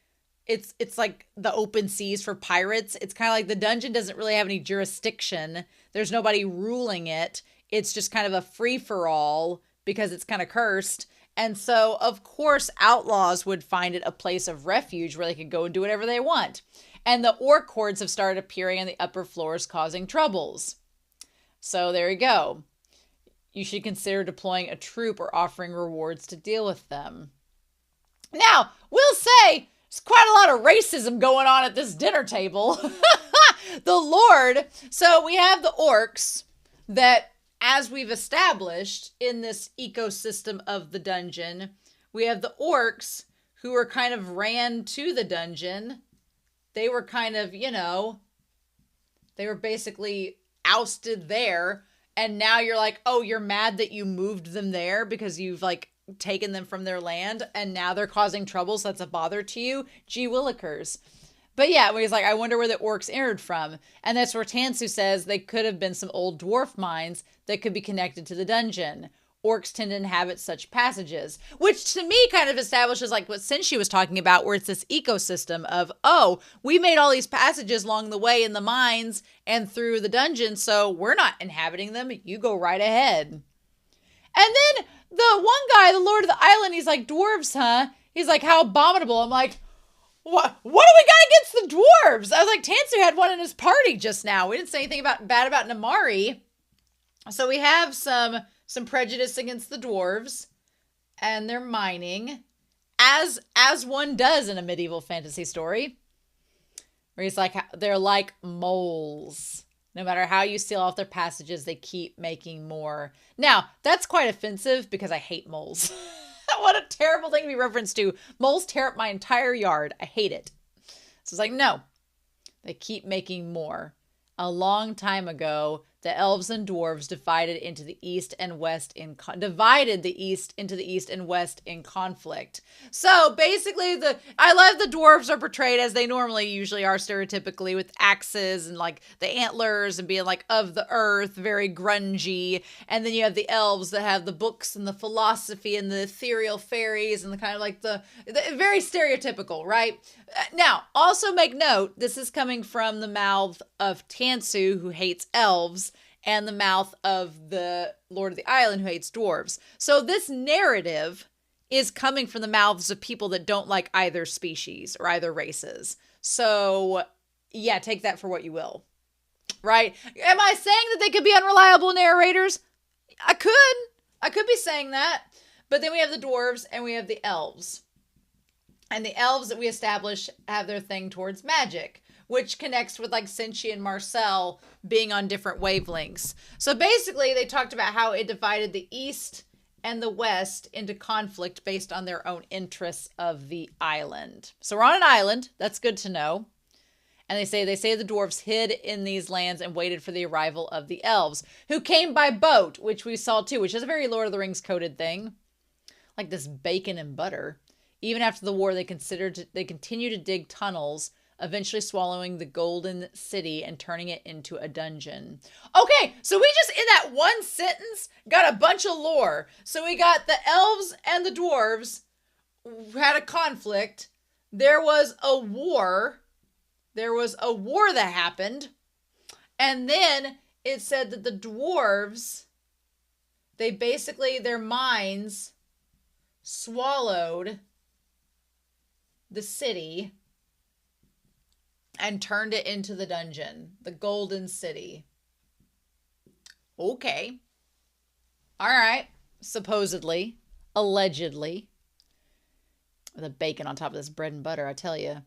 it's like the open seas for pirates. It's kind of like the dungeon doesn't really have any jurisdiction. There's nobody ruling it. It's just kind of a free-for-all, because it's kind of cursed. And so, of course, outlaws would find it a place of refuge where they could go and do whatever they want. And the orc hordes have started appearing on the upper floors, causing troubles. So there you go. You should consider deploying a troop or offering rewards to deal with them. Now, we'll say there's quite a lot of racism going on at this dinner table. The Lord. So we have the orcs that, as we've established in this ecosystem of the dungeon, we have the orcs who were kind of ran to the dungeon. They were kind of, they were basically ousted there. And now you're like, oh, you're mad that you moved them there because you've like taken them from their land and now they're causing trouble, so that's a bother to you? Gee willikers. But yeah, he's like, I wonder where the orcs entered from. And that's where Tansu says they could have been some old dwarf mines that could be connected to the dungeon. Orcs tend to inhabit such passages, which to me kind of establishes like what Cinchi was talking about, where it's this ecosystem of, oh, we made all these passages along the way in the mines and through the dungeon, so we're not inhabiting them. You go right ahead. And then the one guy, the Lord of the Island, he's like, dwarves, huh? He's like, how abominable. I'm like, what do we got against the dwarves? I was like, Tansu had one in his party just now. We didn't say anything bad about Namari. So we have some prejudice against the dwarves, and they're mining, as one does in a medieval fantasy story, where he's like, they're like moles. No matter how you seal off their passages, they keep making more. Now, that's quite offensive because I hate moles. What a terrible thing to be referenced to. Moles tear up my entire yard. I hate it. So it's like, no, they keep making more. A long time ago, the elves and dwarves divided into the east and west divided the east into the east and west in conflict. So basically, I love the dwarves are portrayed as they normally usually are, stereotypically, with axes and like the antlers and being like of the earth, very grungy. And then you have the elves that have the books and the philosophy and the ethereal fairies and the kind of like the very stereotypical, right? Now, also make note, this is coming from the mouth of Tansu, who hates elves, and the mouth of the Lord of the Island, who hates dwarves. So this narrative is coming from the mouths of people that don't like either species or either races. So, yeah, take that for what you will, right? Am I saying that they could be unreliable narrators? I could be saying that. But then we have the dwarves and we have the elves. And the elves that we establish have their thing towards magic, which connects with like Cinchi and Marcille being on different wavelengths. So basically, they talked about how it divided the East and the West into conflict based on their own interests of the island. So we're on an island. That's good to know. And they say the dwarves hid in these lands and waited for the arrival of the elves, who came by boat, which we saw too, which is a very Lord of the Rings coded thing. Like this bacon and butter. Even after the war, they continue to dig tunnels, eventually swallowing the golden city and turning it into a dungeon. Okay, so we just, in that one sentence, got a bunch of lore. So we got the elves and the dwarves had a conflict. There was a war. There was a war that happened. And then it said that the dwarves, their minds swallowed the city and turned it into the dungeon, the golden city. Okay. All right. Supposedly, allegedly. The bacon on top of this bread and butter, I tell you.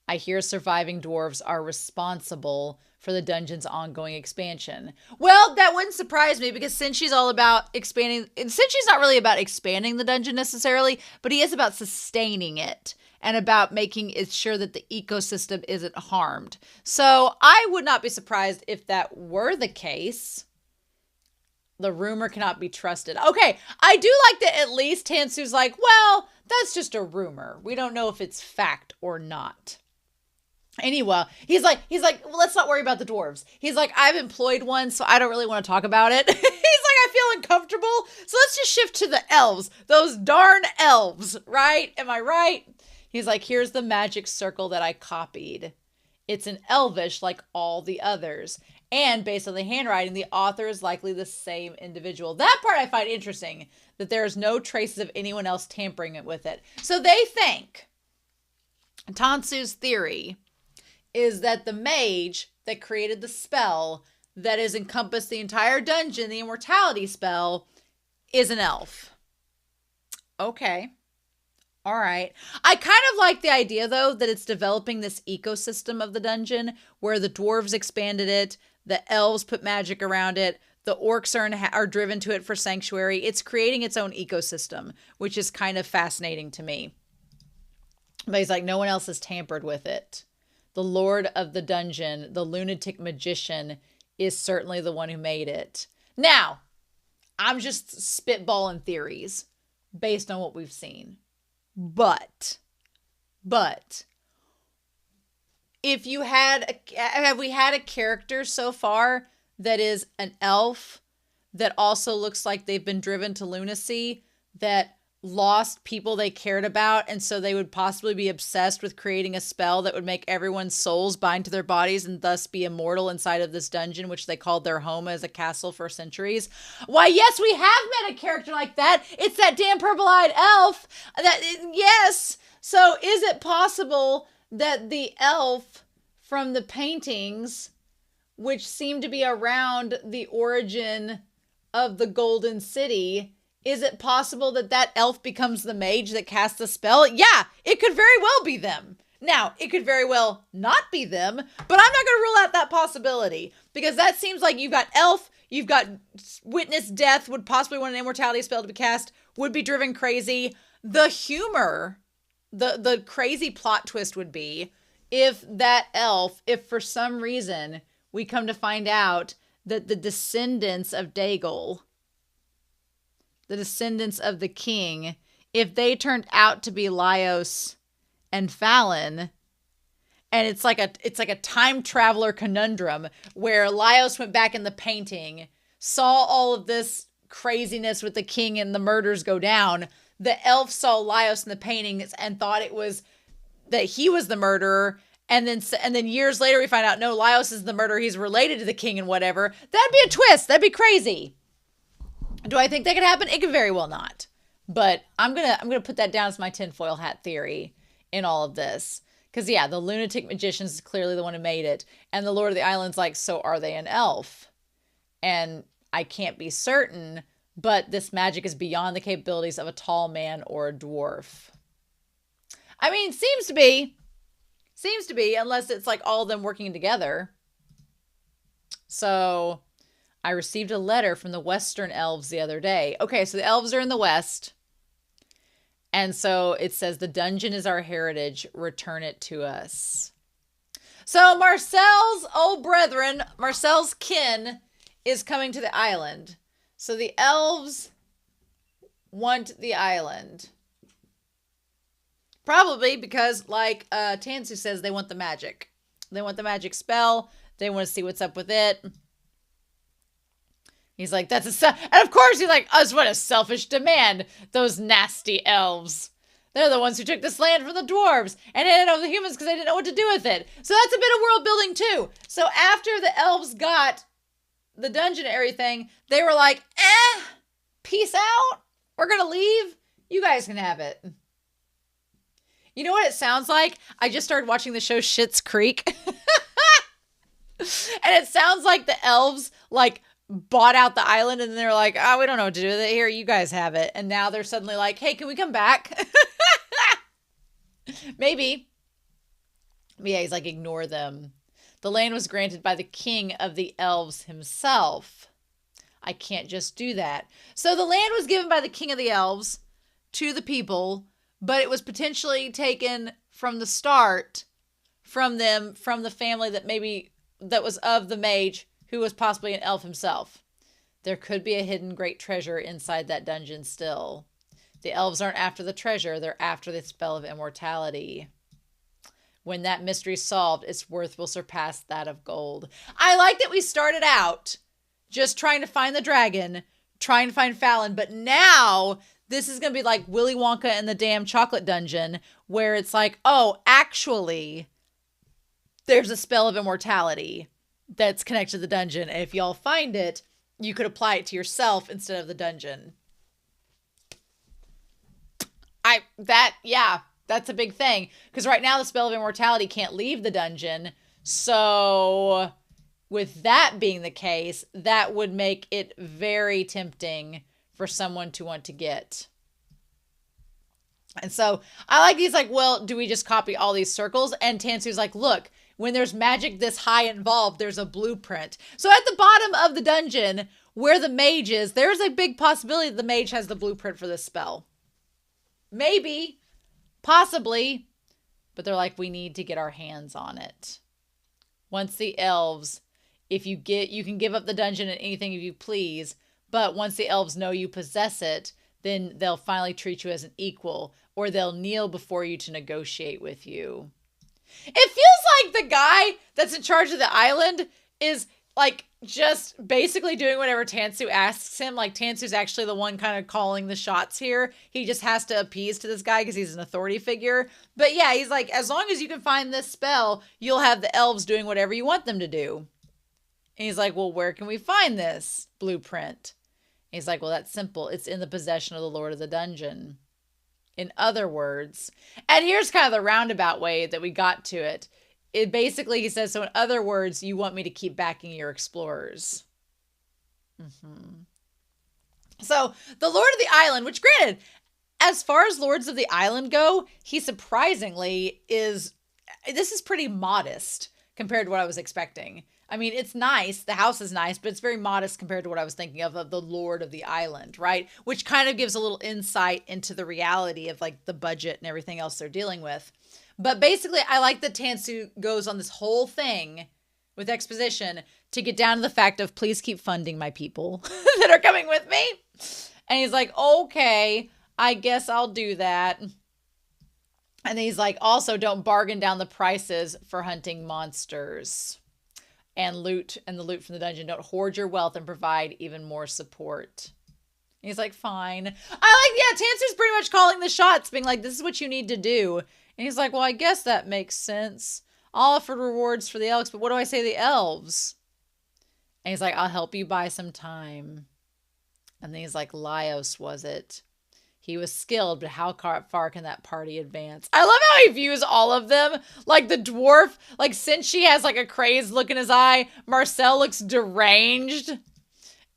I hear surviving dwarves are responsible for the dungeon's ongoing expansion. Well, that wouldn't surprise me, because Cinchi's all about expanding. And Cinchi's not really about expanding the dungeon necessarily, but he is about sustaining it and about making it sure that the ecosystem isn't harmed. So I would not be surprised if that were the case. The rumor cannot be trusted. Okay, I do like that at least Tansu's like, well, that's just a rumor. We don't know if it's fact or not. Anyway, he's like, well, let's not worry about the dwarves. He's like, I've employed one, so I don't really want to talk about it. He's like, I feel uncomfortable. So let's just shift to the elves. Those darn elves, right? Am I right? He's like, here's the magic circle that I copied. It's an elvish like all the others. And based on the handwriting, the author is likely the same individual. That part I find interesting, that there's no traces of anyone else tampering with it. So they think, Tansu's theory is that the mage that created the spell that has encompassed the entire dungeon, the immortality spell, is an elf. Okay. All right. I kind of like the idea, though, that it's developing this ecosystem of the dungeon where the dwarves expanded it, the elves put magic around it, the orcs are driven to it for sanctuary. It's creating its own ecosystem, which is kind of fascinating to me. But he's like, no one else has tampered with it. The lord of the dungeon, the lunatic magician, is certainly the one who made it. Now, I'm just spitballing theories based on what we've seen. But, if you have we had a character so far that is an elf that also looks like they've been driven to lunacy, that lost people they cared about, and so they would possibly be obsessed with creating a spell that would make everyone's souls bind to their bodies and thus be immortal inside of this dungeon, which they called their home as a castle for centuries? Why, yes, we have met a character like that. It's that damn purple-eyed elf. Yes. So is it possible that the elf from the paintings, which seem to be around the origin of the Golden City, is it possible that that elf becomes the mage that casts the spell? Yeah, it could very well be them. Now, it could very well not be them, but I'm not going to rule out that possibility, because that seems like you've got elf, you've got witness death, would possibly want an immortality spell to be cast, would be driven crazy. The humor, the crazy plot twist would be if that elf, if for some reason we come to find out that the descendants of Dagal, the descendants of the king, if they turned out to be Lios and Falin, and it's like a time traveler conundrum where Lios went back in the painting, saw all of this craziness with the king and the murders go down. The elf saw Lios in the paintings and thought it was that he was the murderer. And then years later we find out, no, Lios is the murderer. He's related to the king and whatever. That'd be a twist. That'd be crazy. Do I think that could happen? It could very well not. But I'm gonna put that down as my tinfoil hat theory in all of this. Because, yeah, the lunatic magician is clearly the one who made it. And the Lord of the Island's like, so are they an elf? And I can't be certain, but this magic is beyond the capabilities of a tall man or a dwarf. I mean, seems to be, unless it's like all of them working together. So I received a letter from the Western Elves the other day. Okay, so the elves are in the West. And so it says, the dungeon is our heritage. Return it to us. So Marcelle's old brethren, Marcelle's kin, is coming to the island. So the elves want the island. Probably because, like Tansu says, they want the magic. They want the magic spell. They want to see what's up with it. He's like, and of course he's like, what a selfish demand. Those nasty elves. They're the ones who took this land from the dwarves and handed it over to the humans because they didn't know what to do with it. So that's a bit of world building too. So after the elves got the dungeon and everything, they were like, peace out. We're going to leave. You guys can have it. You know what it sounds like? I just started watching the show Schitt's Creek. And it sounds like the elves, like, bought out the island and they're like, we don't know what to do with it. Here, you guys have it. And now they're suddenly like, hey, can we come back? Maybe. But yeah, he's like, ignore them. The land was granted by the king of the elves himself. I can't just do that. So the land was given by the king of the elves to the people, but it was potentially taken from the start from them, from the family that was of the mage, who was possibly an elf himself. There could be a hidden great treasure inside that dungeon still. The elves aren't after the treasure, they're after the spell of immortality. When that mystery's solved, its worth will surpass that of gold. I like that we started out just trying to find the dragon, trying to find Falin, but now this is going to be like Willy Wonka and the damn chocolate dungeon, where it's like, oh, actually, there's a spell of immortality that's connected to the dungeon. And if y'all find it, you could apply it to yourself instead of the dungeon. That's a big thing. Because right now the spell of immortality can't leave the dungeon. So with that being the case, that would make it very tempting for someone to want to get. And so I like these, like, well, do we just copy all these circles? And Tansu's like, look, when there's magic this high involved, there's a blueprint. So at the bottom of the dungeon, where the mage is, there's a big possibility that the mage has the blueprint for this spell. Maybe, possibly, but they're like, we need to get our hands on it. Once the elves, you can give up the dungeon and anything if you please, but once the elves know you possess it, then they'll finally treat you as an equal, or they'll kneel before you to negotiate with you. It feels like the guy that's in charge of the island is like just basically doing whatever Tansu asks him. Like Tansu's actually the one kind of calling the shots here. He just has to appease to this guy because he's an authority figure. But yeah, he's like, as long as you can find this spell, you'll have the elves doing whatever you want them to do. And he's like, well, where can we find this blueprint? And he's like, well, that's simple. It's in the possession of the Lord of the Dungeon. In other words, and here's kind of the roundabout way that we got to it. It basically, he says, so in other words, you want me to keep backing your explorers. So the Lord of the Island, which granted, as far as Lords of the Island go, he surprisingly this is pretty modest compared to what I was expecting. I mean, it's nice. The house is nice, but it's very modest compared to what I was thinking of the Lord of the Island, right? Which kind of gives a little insight into the reality of like the budget and everything else they're dealing with. But basically, I like that Tansu goes on this whole thing with exposition to get down to the fact of please keep funding my people that are coming with me. And he's like, okay, I guess I'll do that. And he's like, also don't bargain down the prices for hunting monsters and loot and the loot from the dungeon. Don't hoard your wealth and provide even more support. And he's like, fine. Tancer's pretty much calling the shots, being like, this is what you need to do. And he's like, well, I guess that makes sense. I'll offer rewards for the Elves, but what do I say to the Elves? And he's like, I'll help you buy some time. And then he's like, Lios was it? He was skilled, but how far can that party advance? I love how he views all of them. Like the dwarf, like Cinchi has like a crazed look in his eye. Marcille looks deranged.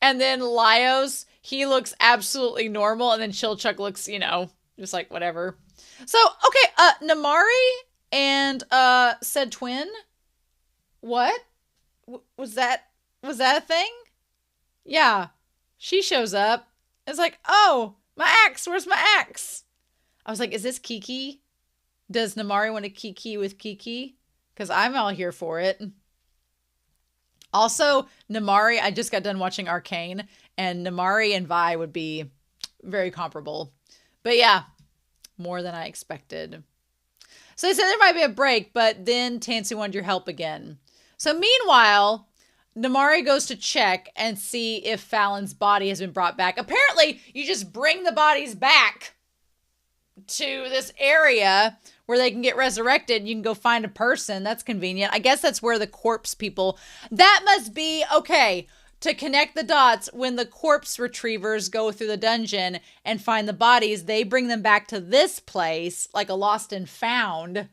And then Lios, he looks absolutely normal. And then Chilchuck looks, just like whatever. So, okay, Namari and said twin. What? Was that a thing? Yeah. She shows up. It's like, oh, my axe. Where's my axe? I was like, is this Kiki? Does Namari want to Kiki with Kiki? Because I'm all here for it. Also, Namari, I just got done watching Arcane, and Namari and Vi would be very comparable. But yeah, more than I expected. So they said there might be a break, but then Tansu wanted your help again. So meanwhile, Namari goes to check and see if Falin's body has been brought back. Apparently, you just bring the bodies back to this area where they can get resurrected. You can go find a person. That's convenient. I guess that's where the corpse people... That must be, okay, to connect the dots, when the corpse retrievers go through the dungeon and find the bodies, they bring them back to this place, like a lost and found.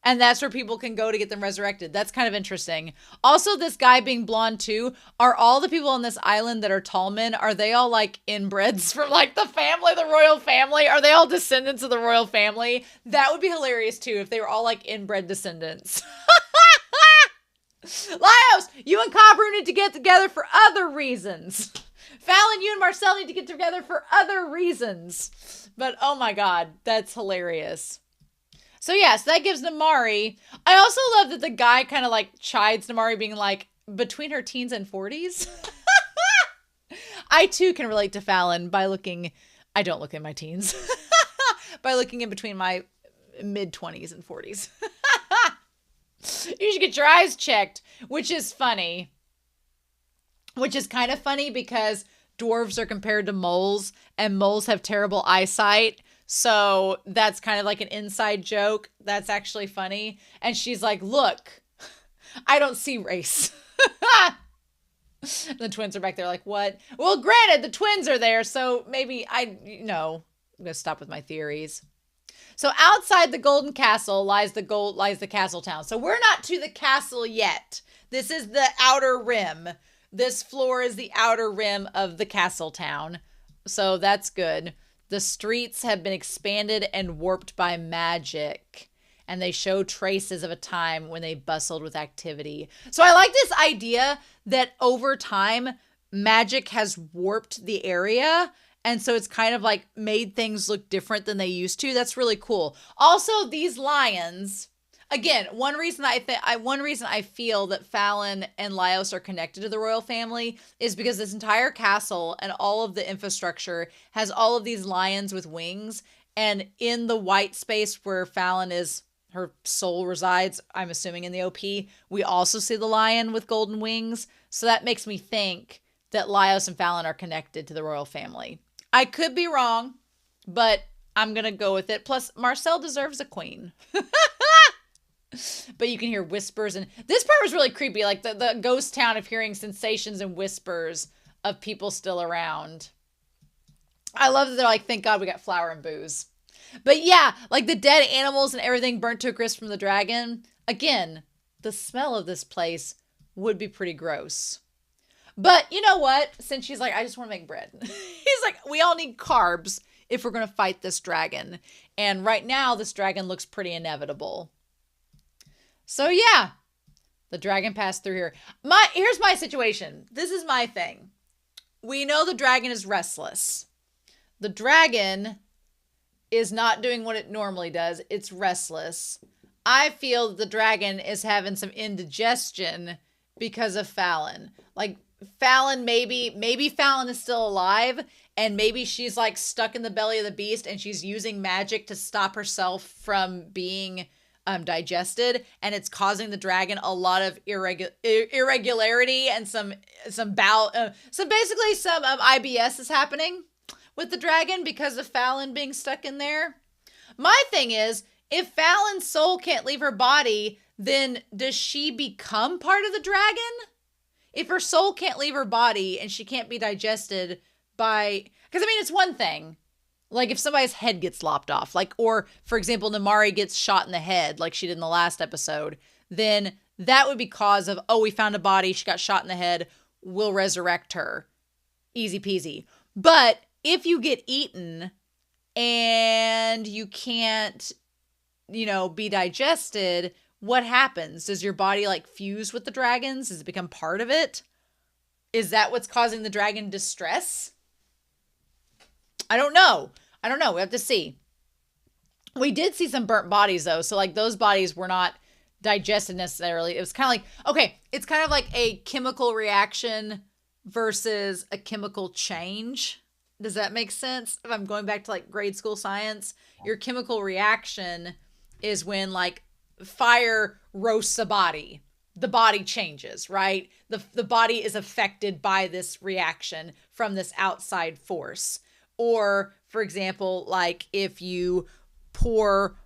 And that's where people can go to get them resurrected. That's kind of interesting. Also, this guy being blonde too, are all the people on this island that are tall men, are they all like inbreds from like the family, the royal family? Are they all descendants of the royal family? That would be hilarious too if they were all like inbred descendants. Lios, you and Copper need to get together for other reasons. Falin, you and Marcille need to get together for other reasons. But oh my God, that's hilarious. So yes, that gives Namari. I also love that the guy kind of like chides Namari being like between her teens and 40s. I too can relate to Falin by looking, I don't look in my teens, by looking in between my mid 20s and 40s. You should get your eyes checked, which is funny. Which is kind of funny because dwarves are compared to moles and moles have terrible eyesight. So that's kind of like an inside joke. That's actually funny. And she's like, look, I don't see race. The twins are back there like, what? Well, granted, the twins are there. So maybe I'm going to stop with my theories. So outside the Golden Castle lies the castle town. So we're not to the castle yet. This is the outer rim. This floor is the outer rim of the castle town. So that's good. The streets have been expanded and warped by magic, and they show traces of a time when they bustled with activity. So I like this idea that over time, magic has warped the area, and so it's kind of like made things look different than they used to. That's really cool. Also, these lions... Again, one reason I feel that Falin and Lios are connected to the royal family is because this entire castle and all of the infrastructure has all of these lions with wings. And in the white space where Falin her soul resides, I'm assuming in the OP, we also see the lion with golden wings. So that makes me think that Lios and Falin are connected to the royal family. I could be wrong, but I'm going to go with it. Plus, Marcille deserves a queen. But you can hear whispers, and this part was really creepy, like the ghost town of hearing sensations and whispers of people still around. I love that they're like, thank God we got flour and booze. But yeah, like the dead animals and everything burnt to a crisp from the dragon. Again, the smell of this place would be pretty gross. But you know what? Since she's like, I just want to make bread. He's like, we all need carbs if we're going to fight this dragon. And right now, this dragon looks pretty inevitable. So yeah, the dragon passed through here. Here's my situation. This is my thing. We know the dragon is restless. The dragon is not doing what it normally does. It's restless. I feel the dragon is having some indigestion because of Falin. Like, Falin, maybe Falin is still alive, and maybe she's like stuck in the belly of the beast and she's using magic to stop herself from being digested, and it's causing the dragon a lot of irregularity and some bowel, so basically some IBS is happening with the dragon because of Falin being stuck in there. My thing is, if Falin's soul can't leave her body, then does she become part of the dragon? If her soul can't leave her body and she can't be digested by... Because, I mean, it's one thing. Like, if somebody's head gets lopped off, like, or, for example, Namari gets shot in the head, like she did in the last episode, then that would be cause of, oh, we found a body, she got shot in the head, we'll resurrect her. Easy peasy. But if you get eaten and you can't... be digested, what happens? Does your body like fuse with the dragons? Does it become part of it? Is that what's causing the dragon distress? I don't know. We have to see. We did see some burnt bodies though. So like those bodies were not digested necessarily. It was kind of like, okay, it's kind of like a chemical reaction versus a chemical change. Does that make sense? If I'm going back to like grade school science, your chemical reaction is when like fire roasts a body. The body changes, right? The body is affected by this reaction from this outside force. Or, for example, like if you pour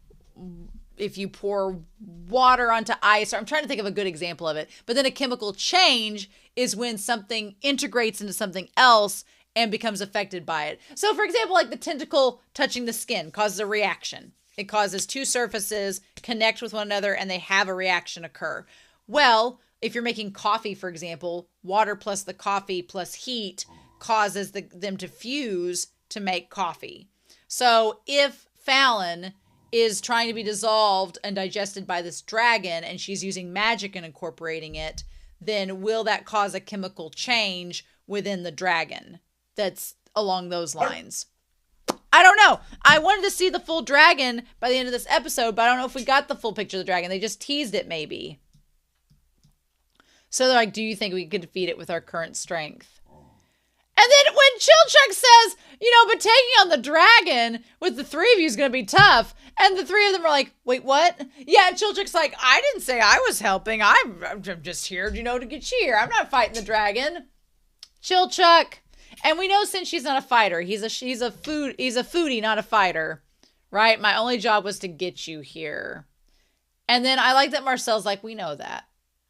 water onto ice, or I'm trying to think of a good example of it, but then a chemical change is when something integrates into something else and becomes affected by it. So, for example, like the tentacle touching the skin causes a reaction. It causes two surfaces connect with one another and they have a reaction occur. Well, if you're making coffee, for example, water plus the coffee plus heat causes them to fuse to make coffee. So if Falin is trying to be dissolved and digested by this dragon and she's using magic and incorporating it, then will that cause a chemical change within the dragon that's along those lines? I don't know. I wanted to see the full dragon by the end of this episode, but I don't know if we got the full picture of the dragon. They just teased it, maybe. So they're like, do you think we could defeat it with our current strength? And then when Chilchuck says, but taking on the dragon with the three of you is going to be tough. And the three of them are like, wait, what? Yeah, and Chilchuck's like, I didn't say I was helping. I'm just here, to get you here. I'm not fighting the dragon. Chilchuck. And we know since she's not a fighter, he's a foodie, not a fighter, right? My only job was to get you here. And then I like that Marcelle's like, we know that.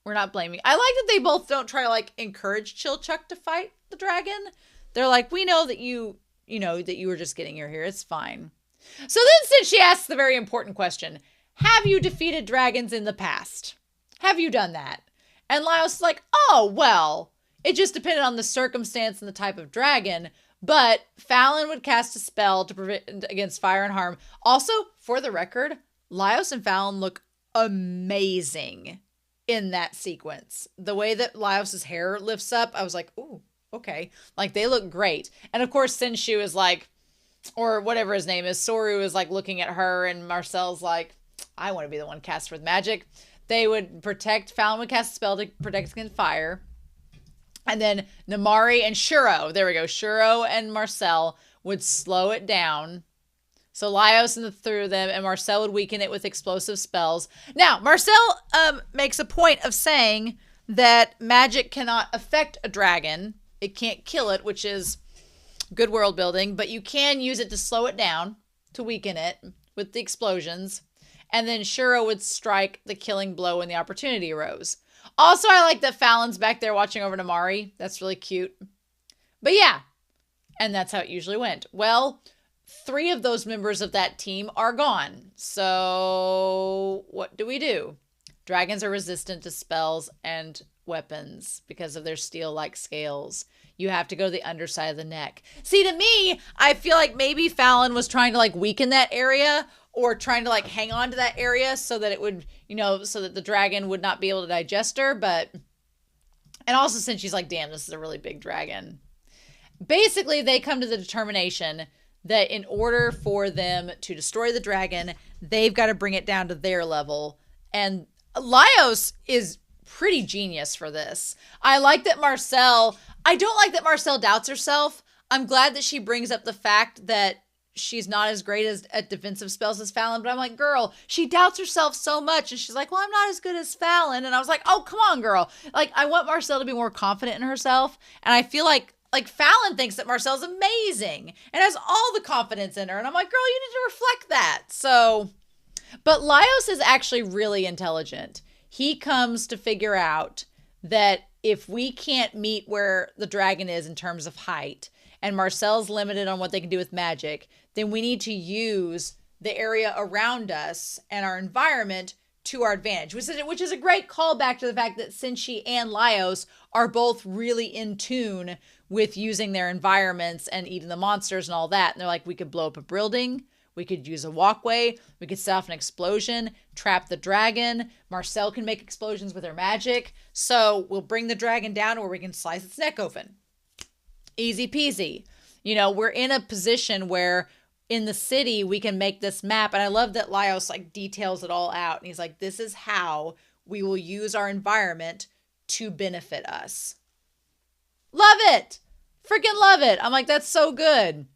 We're not blaming. I like that they both don't try to like encourage Chilchuck to fight the dragon. They're like, we know that you were just getting her here. It's fine. So then since she asks the very important question, have you defeated dragons in the past? Have you done that? And Lios is like, oh, well, it just depended on the circumstance and the type of dragon, but Falin would cast a spell to prevent against fire and harm. Also, for the record, Lios and Falin look amazing in that sequence. The way that Lios's hair lifts up, I was like, ooh, okay. Like, they look great. And of course, Senshu is like, or whatever his name is, Soru is like looking at her, and Marcelle's like, I want to be the one cast with magic. They would protect, Falin would cast a spell to protect against fire. And then Namari and Shuro, there we go, Shuro and Marcille would slow it down. So Lios and the three of them, and Marcille would weaken it with explosive spells. Now, Marcille makes a point of saying that magic cannot affect a dragon. It can't kill it, which is good world building, but you can use it to slow it down, to weaken it with the explosions. And then Shuro would strike the killing blow when the opportunity arose. Also, I like that Falin's back there watching over Namari. That's really cute. But yeah, and that's how it usually went. Well, 3 of those members of that team are gone. So what do? Dragons are resistant to spells and weapons because of their steel-like scales. You have to go to the underside of the neck. See, to me, I feel like maybe Falin was trying to like weaken that area, or trying to like hang on to that area so that it would, so that the dragon would not be able to digest her. But, and also since she's like, damn, this is a really big dragon. Basically, they come to the determination that in order for them to destroy the dragon, they've got to bring it down to their level And Lios is pretty genius for this. I don't like that Marcille doubts herself. I'm glad that she brings up the fact that she's not as great at defensive spells as Falin, but I'm like, girl, she doubts herself so much. And she's like, well, I'm not as good as Falin. And I was like, oh, come on, girl. Like, I want Marcille to be more confident in herself. And I feel like Falin thinks that Marcelle's amazing and has all the confidence in her. And I'm like, girl, you need to reflect that. So, but Lios is actually really intelligent. He comes to figure out that if we can't meet where the dragon is in terms of height, and Marcelle's limited on what they can do with magic, then we need to use the area around us and our environment to our advantage, which is a great callback to the fact that Cinchi and Lios are both really in tune with using their environments and eating the monsters and all that. And they're like, we could blow up a building, we could use a walkway, we could set off an explosion, trap the dragon. Marcille can make explosions with her magic. So we'll bring the dragon down where we can slice its neck open. Easy peasy. You know, we're in a position where in the city we can make this map. And I love that Lios like details it all out. And he's like, this is how we will use our environment to benefit us. Love it. Freaking love it. I'm like, that's so good.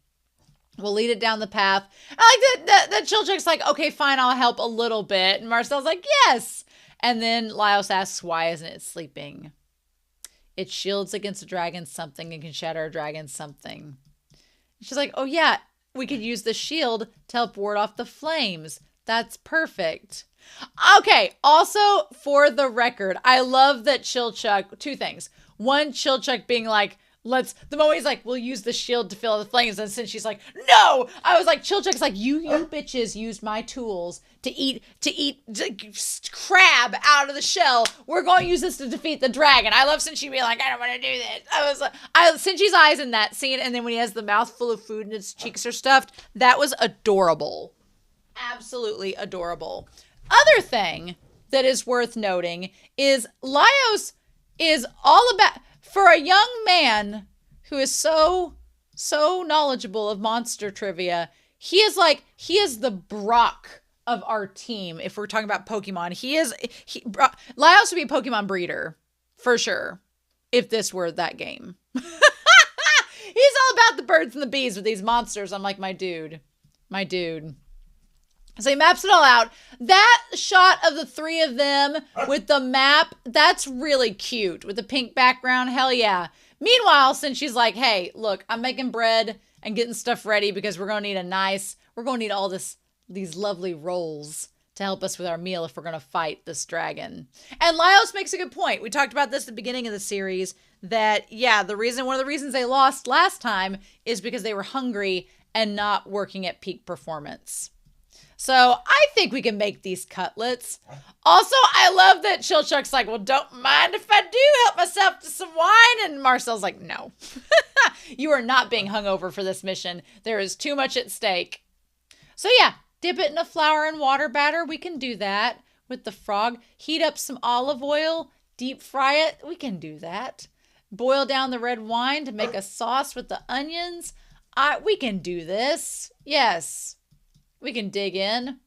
We'll lead it down the path. I like that Chilchek's like, okay, fine, I'll help a little bit. And Marcelle's like, yes. And then Lios asks, why isn't it sleeping? It shields against a dragon something and can shatter a dragon something. She's like, oh yeah, we could use the shield to help ward off the flames. That's perfect. Okay, also for the record, I love that Chilchek, two things. One, Chilchek being like, the moment he's like, we'll use the shield to fill the flames. And since she's like, no, I was like, Chilchek's like, you bitches used my tools to eat crab out of the shell. We're going to use this to defeat the dragon. I love Cinchi being like, I don't want to do that. I was like, Cinchi's eyes in that scene. And then when he has the mouth full of food and his cheeks are stuffed, that was adorable. Absolutely adorable. Other thing that is worth noting is Lios is all about, for a young man who is so knowledgeable of monster trivia, he is the Brock of our team. If we're talking about Pokemon, Lios would be a Pokemon breeder for sure if this were that game. He's all about the birds and the bees with these monsters. I'm like, my dude. So he maps it all out. That shot of the three of them with the map, that's really cute. With the pink background, hell yeah. Meanwhile, since she's like, hey, look, I'm making bread and getting stuff ready because we're going to need all these lovely rolls to help us with our meal if we're going to fight this dragon. And Lios makes a good point. We talked about this at the beginning of the series that, yeah, one of the reasons they lost last time is because they were hungry and not working at peak performance. So I think we can make these cutlets. Also, I love that Chilchek's like, well, don't mind if I do help myself to some wine. And Marcelle's like, no, you are not being hungover for this mission. There is too much at stake. So yeah, dip it in a flour and water batter. We can do that with the frog. Heat up some olive oil, deep fry it. We can do that. Boil down the red wine to make a sauce with the onions. We can do this. Yes. We can dig in.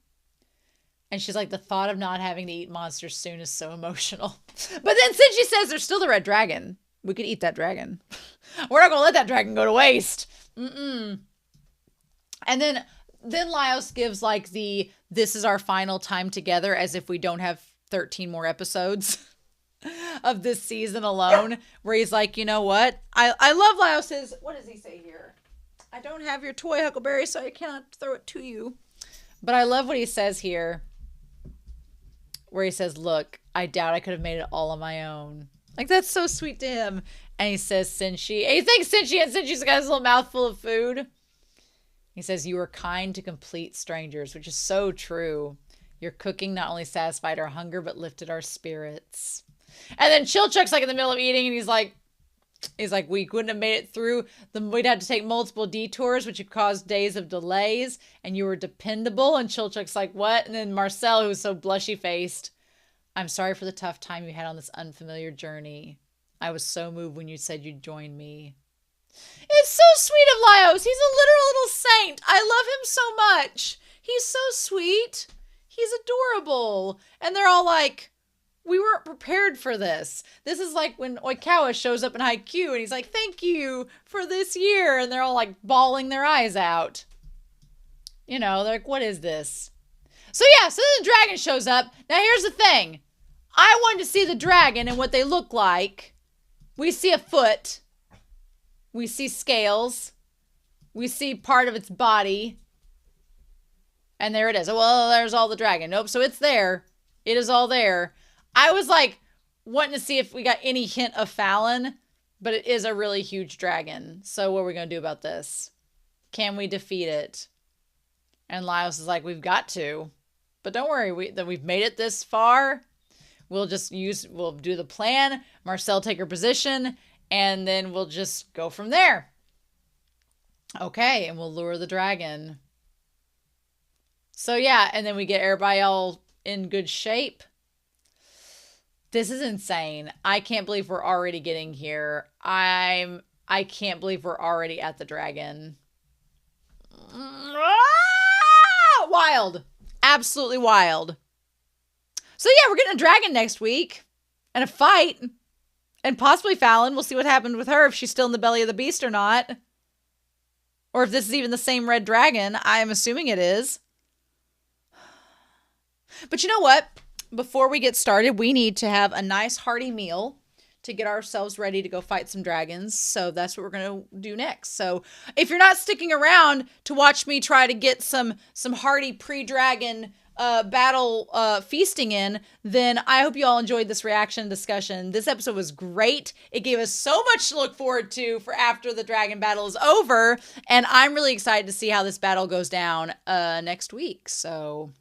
And she's like, the thought of not having to eat monsters soon is so emotional. But then since she says there's still the red dragon, we could eat that dragon. We're not going to let that dragon go to waste. And then Lios gives like this is our final time together as if we don't have 13 more episodes of this season alone. Where he's like, you know what? I love Lios's, what does he say here? I don't have your toy, Huckleberry, so I cannot throw it to you. But I love what he says here. Where he says, look, I doubt I could have made it all on my own. Like, that's so sweet to him. And he says, Cinchi. And he thanks Cinchi, and Cinchi's got his little mouthful of food. He says, you were kind to complete strangers, which is so true. Your cooking not only satisfied our hunger, but lifted our spirits. And then Chilchek's like in the middle of eating, and he's like, we couldn't have made it through. We'd had to take multiple detours, which would cause days of delays, and you were dependable. And Chilchek's like, what? And then Marcille, who was so blushy-faced, I'm sorry for the tough time you had on this unfamiliar journey. I was so moved when you said you'd join me. It's so sweet of Lios. He's a literal little saint. I love him so much. He's so sweet. he's adorable. And they're all like, we weren't prepared for this. This is like when Oikawa shows up in Haikyuu and he's like, thank you for this year. And they're all like bawling their eyes out. You know, they're like, what is this? So yeah, so then the dragon shows up. Now here's the thing. I wanted to see the dragon and what they look like. We see a foot. We see scales. We see part of its body. And there it is. Well, there's all the dragon. Nope, so it's there. It is all there. I was like wanting to see if we got any hint of Falin, but it is a really huge dragon. So what are we going to do about this? Can we defeat it? And Lios is like, we've got to. But don't worry, we've made it this far. We'll do the plan. Marcille take her position, and then we'll just go from there. Okay, and we'll lure the dragon. So yeah, and then we get everybody all in good shape. This is insane. I can't believe we're already getting here. I can't believe we're already at the dragon. Wild. Absolutely wild. So yeah, we're getting a dragon next week. And a fight. And possibly Falin. We'll see what happened with her, if she's still in the belly of the beast or not. Or if this is even the same red dragon. I'm assuming it is. But you know what? Before we get started, we need to have a nice hearty meal to get ourselves ready to go fight some dragons. So that's what we're going to do next. So if you're not sticking around to watch me try to get some hearty pre-dragon battle feasting in, then I hope you all enjoyed this reaction discussion. This episode was great. It gave us so much to look forward to for after the dragon battle is over. And I'm really excited to see how this battle goes down next week. So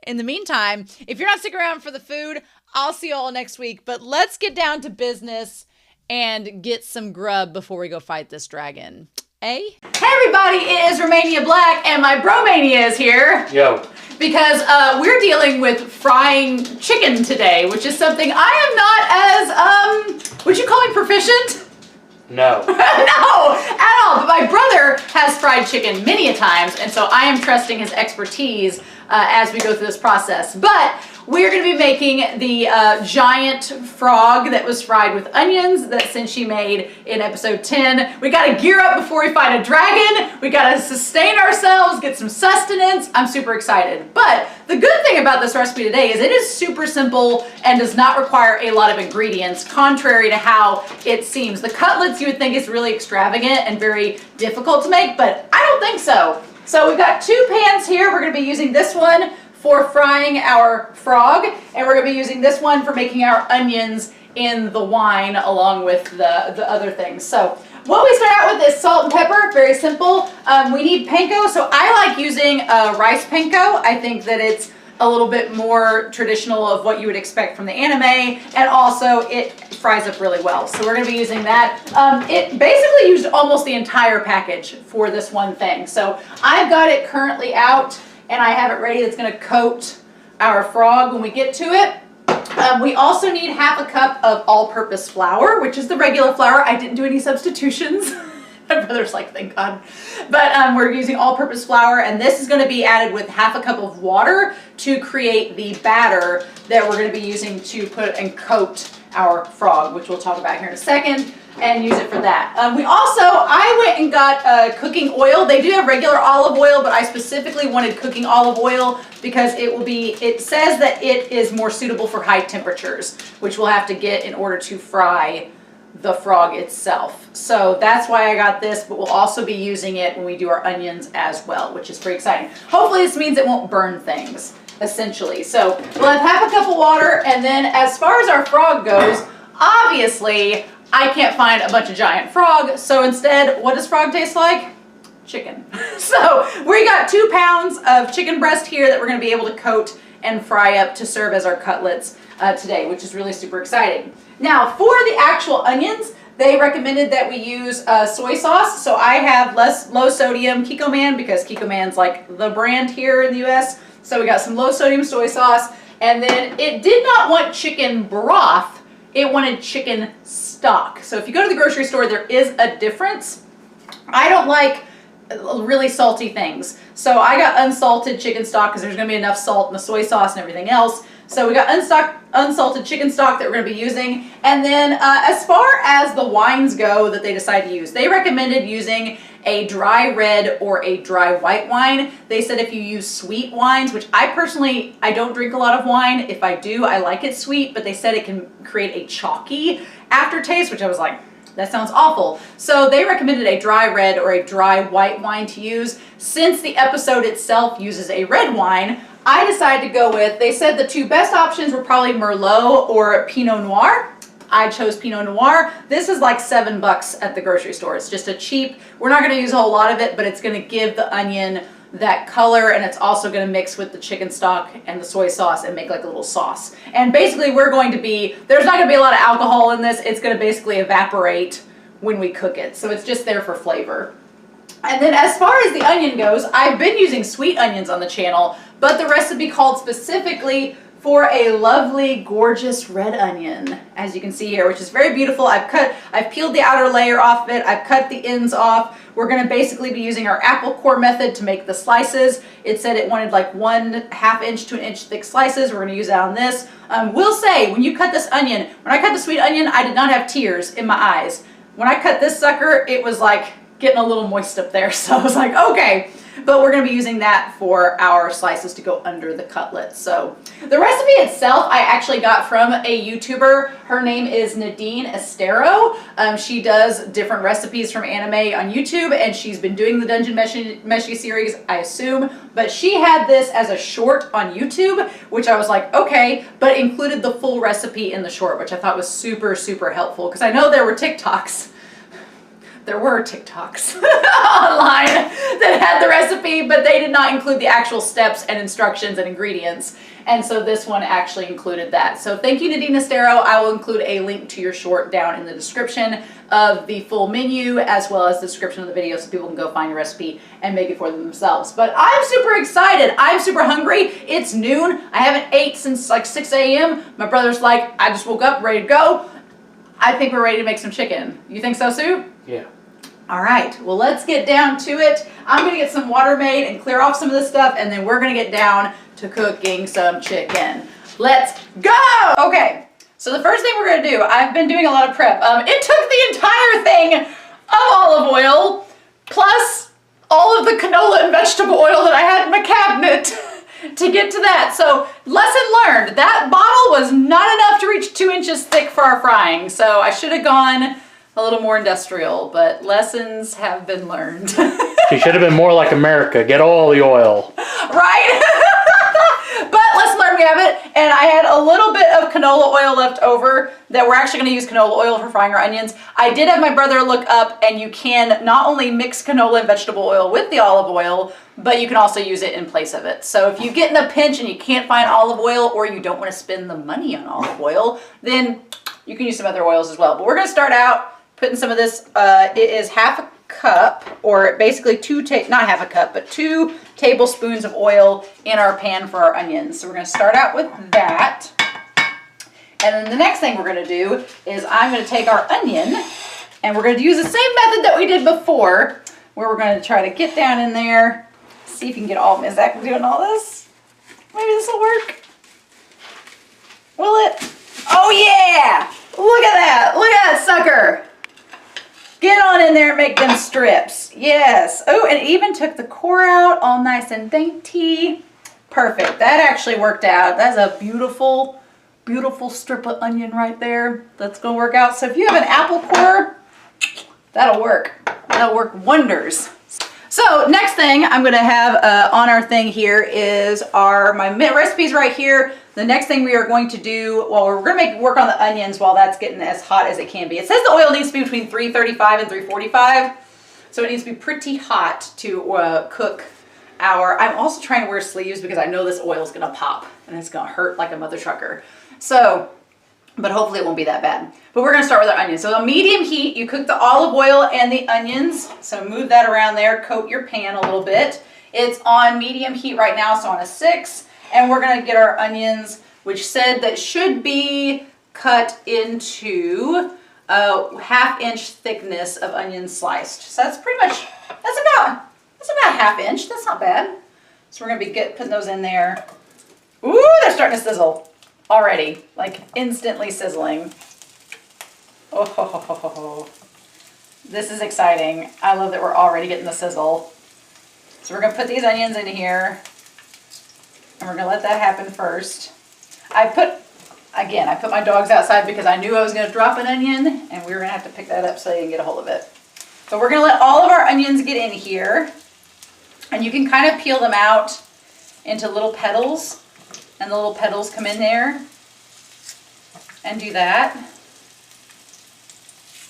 in the meantime, if you're not sticking around for the food, I'll see you all next week. But let's get down to business and get some grub before we go fight this dragon. Eh? Hey everybody, it is Romania Black and my bromania is here. Yo. Because we're dealing with frying chicken today, which is something I am not as, would you call me proficient? No. No, at all. But my brother has fried chicken many a times, and so I am trusting his expertise as we go through this process. But we're going to be making the giant frog that was fried with onions that Cinchi made in episode 10. We got to gear up before we fight a dragon. We got to sustain ourselves, get some sustenance. I'm super excited. But the good thing about this recipe today is it is super simple and does not require a lot of ingredients, contrary to how it seems. The cutlets you would think is really extravagant and very difficult to make, but I don't think so. So we've got 2 pans here. We're going to be using this one for frying our frog, and we're going to be using this one for making our onions in the wine along with the other things. So what we start out with is salt and pepper, very simple. We need panko, so I like using rice panko. I think that it's a little bit more traditional of what you would expect from the anime, and also it fries up really well. So we're going to be using that. It basically used almost the entire package for this one thing. So I've got it currently out, and I have it ready. That's going to coat our frog when we get to it. We also need half a cup of all-purpose flour, which is the regular flour. I didn't do any substitutions. My brother's like, thank God. But we're using all-purpose flour, and this is going to be added with half a cup of water to create the batter that we're going to be using to put and coat our frog, which we'll talk about here in a second, and use it for that. I went and got cooking oil. They do have regular olive oil, but I specifically wanted cooking olive oil because it says that it is more suitable for high temperatures, which we'll have to get in order to fry the frog itself. So that's why I got this, but we'll also be using it when we do our onions as well, which is pretty exciting. Hopefully this means it won't burn things, essentially. So we'll have half a cup of water, and then as far as our frog goes, obviously I can't find a bunch of giant frog, so instead, what does frog taste like? Chicken. So we got 2 pounds of chicken breast here that we're going to be able to coat and fry up to serve as our cutlets today, which is really super exciting. Now, for the actual onions, they recommended that we use soy sauce. So I have low sodium Kikkoman because Kikkoman's like the brand here in the US. So we got some low sodium soy sauce. And then it did not want chicken broth. It wanted chicken stock. So if you go to the grocery store, there is a difference. I don't like really salty things. So I got unsalted chicken stock because there's going to be enough salt in the soy sauce and everything else. So we got unsalted chicken stock that we're going to be using. And then as far as the wines go that they decided to use, they recommended using a dry red or a dry white wine. They said if you use sweet wines, which I personally, I don't drink a lot of wine. If I do, I like it sweet, but they said it can create a chalky aftertaste, which I was like, that sounds awful. So they recommended a dry red or a dry white wine to use. Since the episode itself uses a red wine, I decided to go with, they said the two best options were probably Merlot or Pinot Noir. I chose Pinot Noir. This is like $7 at the grocery store. It's just a cheap, we're not gonna use a whole lot of it, but it's gonna give the onion that color, and it's also gonna mix with the chicken stock and the soy sauce and make like a little sauce. And basically we're going to be, there's not gonna be a lot of alcohol in this. It's gonna basically evaporate when we cook it. So it's just there for flavor. And then as far as the onion goes, I've been using sweet onions on the channel, but the recipe called specifically for a lovely, gorgeous red onion, as you can see here, which is very beautiful. I've peeled the outer layer off of it. I've cut the ends off. We're gonna basically be using our apple core method to make the slices. It said it wanted like 1/2 inch to 1 inch thick slices. We're gonna use that on this. Will say, when you cut this onion, when I cut the sweet onion, I did not have tears in my eyes. When I cut this sucker, it was like getting a little moist up there. So I was like, okay. But we're going to be using that for our slices to go under the cutlet. So the recipe itself, I actually got from a YouTuber. Her name is Nadine Estero. She does different recipes from anime on YouTube, and she's been doing the Dungeon Meshi series, I assume. But she had this as a short on YouTube, which I was like, okay, but included the full recipe in the short, which I thought was super, super helpful. Because I know there were TikToks online that had the recipe, but they did not include the actual steps and instructions and ingredients. And so this one actually included that. So thank you, Nadine Estero. I will include a link to your short down in the description of the full menu, as well as the description of the video, so people can go find your recipe and make it for themselves. But I'm super excited. I'm super hungry. It's noon. I haven't ate since like 6 a.m. My brother's like, I just woke up, ready to go. I think we're ready to make some chicken. You think so, Sue? Yeah. All right, well, let's get down to it. I'm gonna get some water made and clear off some of this stuff, and then we're gonna get down to cooking some chicken. Let's go! Okay, so the first thing we're gonna do, I've been doing a lot of prep. It took the entire thing of olive oil, plus all of the canola and vegetable oil that I had in my cabinet to get to that. So lesson learned, that bottle was not enough to reach 2 inches thick for our frying. So I should have gone a little more industrial, but lessons have been learned. She should have been more like America. Get all the oil. Right? But lesson learned, we have it. And I had a little bit of canola oil left over that we're actually going to use canola oil for frying our onions. I did have my brother look up, and you can not only mix canola and vegetable oil with the olive oil, but you can also use it in place of it. So if you get in a pinch and you can't find olive oil, or you don't want to spend the money on olive oil, then you can use some other oils as well. But we're going to start out putting some of this, it is 1/2 cup, or basically not 1/2 cup, but 2 tablespoons of oil in our pan for our onions. So we're going to start out with that. And then the next thing we're going to do is I'm going to take our onion, and we're going to use the same method that we did before, where we're going to try to get down in there, see if you can get all of Is that doing all this? Maybe this will work. Will it? Oh yeah! Look at that! Look at that sucker! Get on in there and make them strips. Yes. Oh, and it even took the core out, all nice and dainty. Perfect. That actually worked out. That's a beautiful, beautiful strip of onion right there. That's going to work out. So if you have an apple core, that'll work. That'll work wonders. So next thing I'm going to have on our thing here is my recipes right here. The next thing we are going to do, well, we're going to work on the onions while that's getting as hot as it can be. It says the oil needs to be between 335 and 345. So it needs to be pretty hot to cook I'm also trying to wear sleeves because I know this oil is going to pop and it's going to hurt like a mother trucker. So, but hopefully it won't be that bad. But we're going to start with our onions. So on medium heat, you cook the olive oil and the onions. So move that around there, coat your pan a little bit. It's on medium heat right now, so on a 6. And we're going to get our onions, which said that should be cut into a 1/2 inch thickness of onion sliced. So that's pretty much, that's about 1/2 inch. That's not bad. So we're gonna be putting those in there. Ooh, they're starting to sizzle already, like instantly sizzling. Oh, ho, ho, ho, ho, ho. This is exciting. I love that we're already getting the sizzle. So we're gonna put these onions in here, and we're gonna let that happen first. I put my dogs outside because I knew I was gonna drop an onion, and we were gonna have to pick that up so they didn't get a hold of it. But we're gonna let all of our onions get in here, and you can kind of peel them out into little petals, and the little petals come in there, and do that.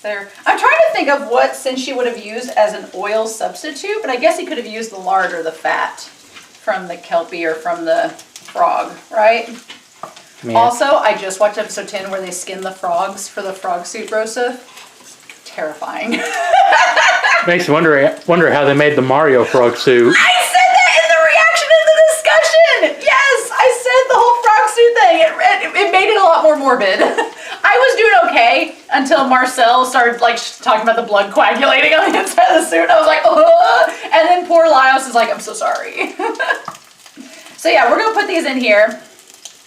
There. I'm trying to think of what Cincy would have used as an oil substitute, but I guess he could have used the lard or the fat from the kelpie or from the frog, right? Yeah. Also, I just watched episode 10 where they skin the frogs for the frog suit rosa. Terrifying. Makes you wonder how they made the Mario frog suit. I said that in the reaction to the discussion. Yes, I said the whole frog suit thing. It made it a lot more morbid. I was doing okay until Marcille started like talking about the blood coagulating on the inside of the suit. I was like, ugh. And then poor Lios is like, I'm so sorry. So yeah, we're gonna put these in here.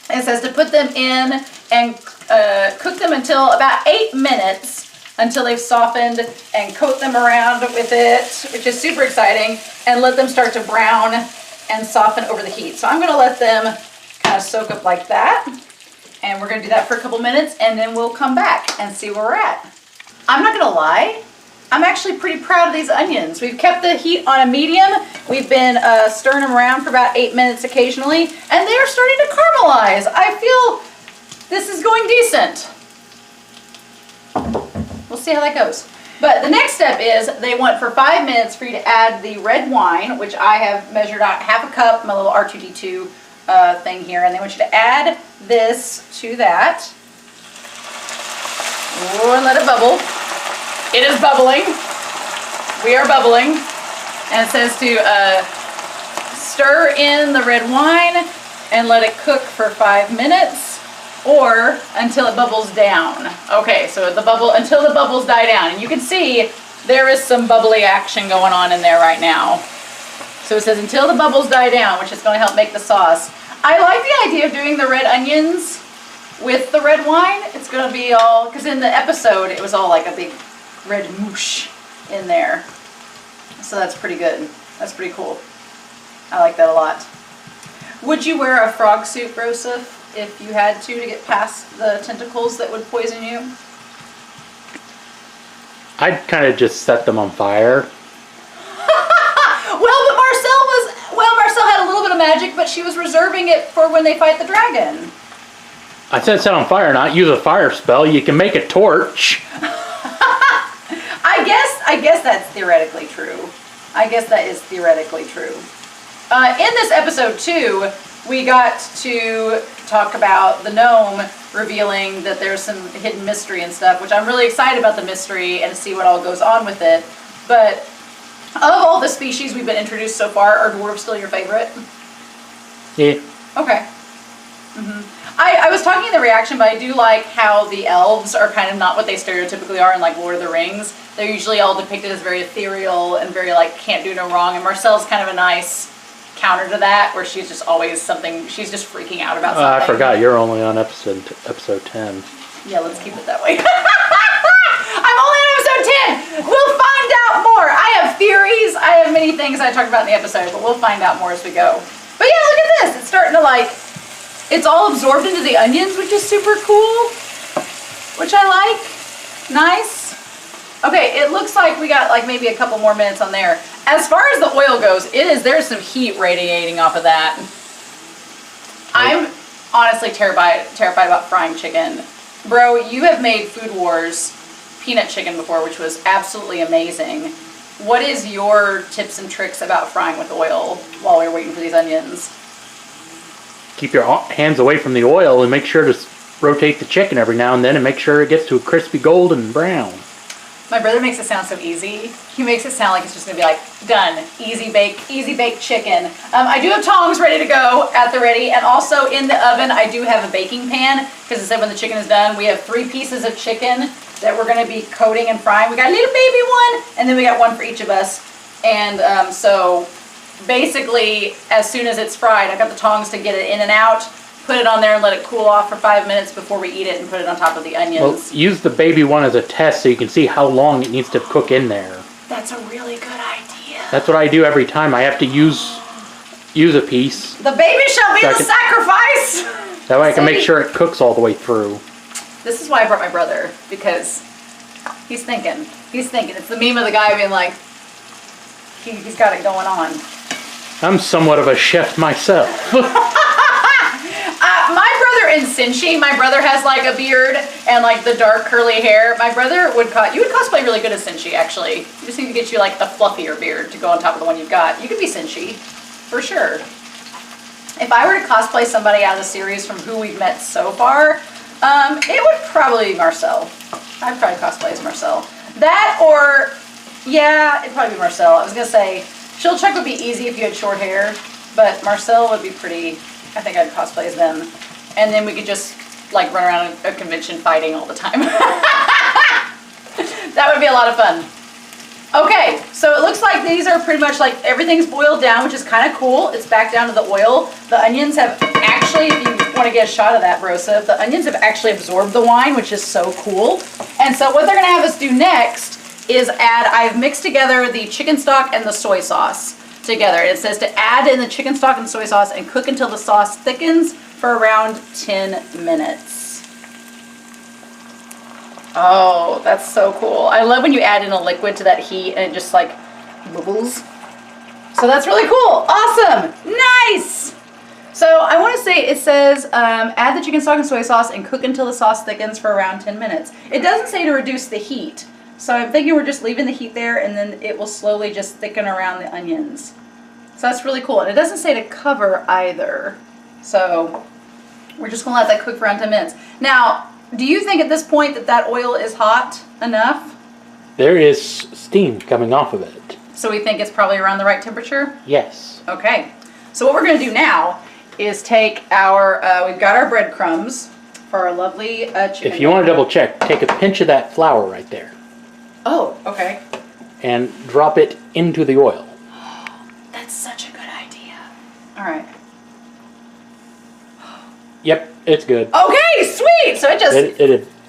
It says to put them in and cook them until about 8 minutes until they've softened, and coat them around with it, which is super exciting, and let them start to brown and soften over the heat. So I'm gonna let them kind of soak up like that. And we're gonna do that for a couple minutes, and then we'll come back and see where we're at. I'm not gonna lie, I'm actually pretty proud of these onions. We've kept the heat on a medium. We've been stirring them around for about 8 minutes occasionally, and they're starting to caramelize. I feel this is going decent. We'll see how that goes. But the next step is they want for 5 minutes for you to add the red wine, which I have measured out 1/2 cup, my little R2D2 thing here, and they want you to add this to that. Ooh, and let it bubble. It is bubbling. We are bubbling. And it says to stir in the red wine and let it cook for 5 minutes or until it bubbles down. Okay, so until the bubbles die down. And you can see there is some bubbly action going on in there right now. So it says until the bubbles die down, which is going to help make the sauce. I like the idea of doing the red onions with the red wine. It's going to be all, because in the episode it was all like a big red moosh in there. So that's pretty good. That's pretty cool. I like that a lot. Would you wear a frog suit, Rosa, if you had to get past the tentacles that would poison you? I'd kind of just set them on fire. Marcille had a little bit of magic, but she was reserving it for when they fight the dragon. I said set on fire, not use a fire spell. You can make a torch. I guess that's theoretically true. I guess that is theoretically true. In this episode too, we got to talk about the gnome revealing that there's some hidden mystery and stuff, which I'm really excited about the mystery and to see what all goes on with it. But of all the species we've been introduced so far, are dwarves still your favorite? Yeah. Okay. I was talking in the reaction, but I do like how the elves are kind of not what they stereotypically are in like Lord of the Rings. They're usually all depicted as very ethereal and very like can't do no wrong, and Marcelle's kind of a nice counter to that, where she's just always something, she's just freaking out about something. I forgot you're only on episode 10. Yeah, let's keep it that way. I'm only on episode 10. We'll find out more. I have theories. I have many things I talked about in the episode, but we'll find out more as we go. But yeah, look at this. It's starting to like, it's all absorbed into the onions, which is super cool, which I like. Nice. Okay, it looks like we got like maybe a couple more minutes on there. As far as the oil goes, there's some heat radiating off of that. I'm honestly terrified about frying chicken. Bro, you have made Food Wars peanut chicken before, which was absolutely amazing. What is your tips and tricks about frying with oil while we're waiting for these onions? Keep your hands away from the oil and make sure to rotate the chicken every now and then and make sure it gets to a crispy golden brown. My brother makes it sound so easy. He makes it sound like it's just gonna be like, done, easy baked chicken. I do have tongs ready to go at the ready, and also in the oven I do have a baking pan, because it said when the chicken is done, we have 3 pieces of chicken that we're gonna be coating and frying. We got a little baby one, and then we got one for each of us. And so basically, as soon as it's fried, I got the tongs to get it in and out, put it on there and let it cool off for 5 minutes before we eat it and put it on top of the onions. Well, use the baby one as a test so you can see how long it needs to cook in there. That's a really good idea. That's what I do every time. I have to use a piece. The baby shall be the sacrifice! That way I can make sure it cooks all the way through. This is why I brought my brother, because he's thinking. He's thinking. It's the meme of the guy being like, he's got it going on. I'm somewhat of a chef myself. My brother in Cinchi, my brother has like a beard and like the dark curly hair. My brother would you would cosplay really good as Cinchi, actually. You just need to get you like a fluffier beard to go on top of the one you've got. You could be Cinchi, for sure. If I were to cosplay somebody out of the series from who we've met so far, it would probably be Marcille. I'd probably cosplay as Marcille. That or, yeah, it'd probably be Marcille. I was gonna say, Chilchuck would be easy if you had short hair, but Marcille would be pretty. I think I'd cosplay as them. And then we could just like run around a convention fighting all the time. That would be a lot of fun. Okay, so it looks like these are pretty much like everything's boiled down, which is kind of cool. It's back down to the oil. The onions have actually, if you want to get a shot of that, Brosa, the onions have actually absorbed the wine, which is so cool. And so what they're gonna have us do next is I've mixed together the chicken stock and the soy sauce together. It says to add in the chicken stock and soy sauce and cook until the sauce thickens for around 10 minutes. Oh, that's so cool. I love when you add in a liquid to that heat and it just like bubbles. So that's really cool. Awesome. Nice. So I want to say it says add the chicken stock and soy sauce and cook until the sauce thickens for around 10 minutes. It doesn't say to reduce the heat. So I'm thinking we're just leaving the heat there and then it will slowly just thicken around the onions. So that's really cool. And it doesn't say to cover either. So we're just going to let that cook for around 10 minutes. Now, do you think at this point that oil is hot enough? There is steam coming off of it. So we think it's probably around the right temperature? Yes. Okay. So what we're going to do now is take our, we've got our breadcrumbs for our lovely chicken. If you want to double check, take a pinch of that flour right there. Oh, okay. And drop it into the oil. That's such a good idea. All right. Yep, it's good. Okay, sweet. So it just...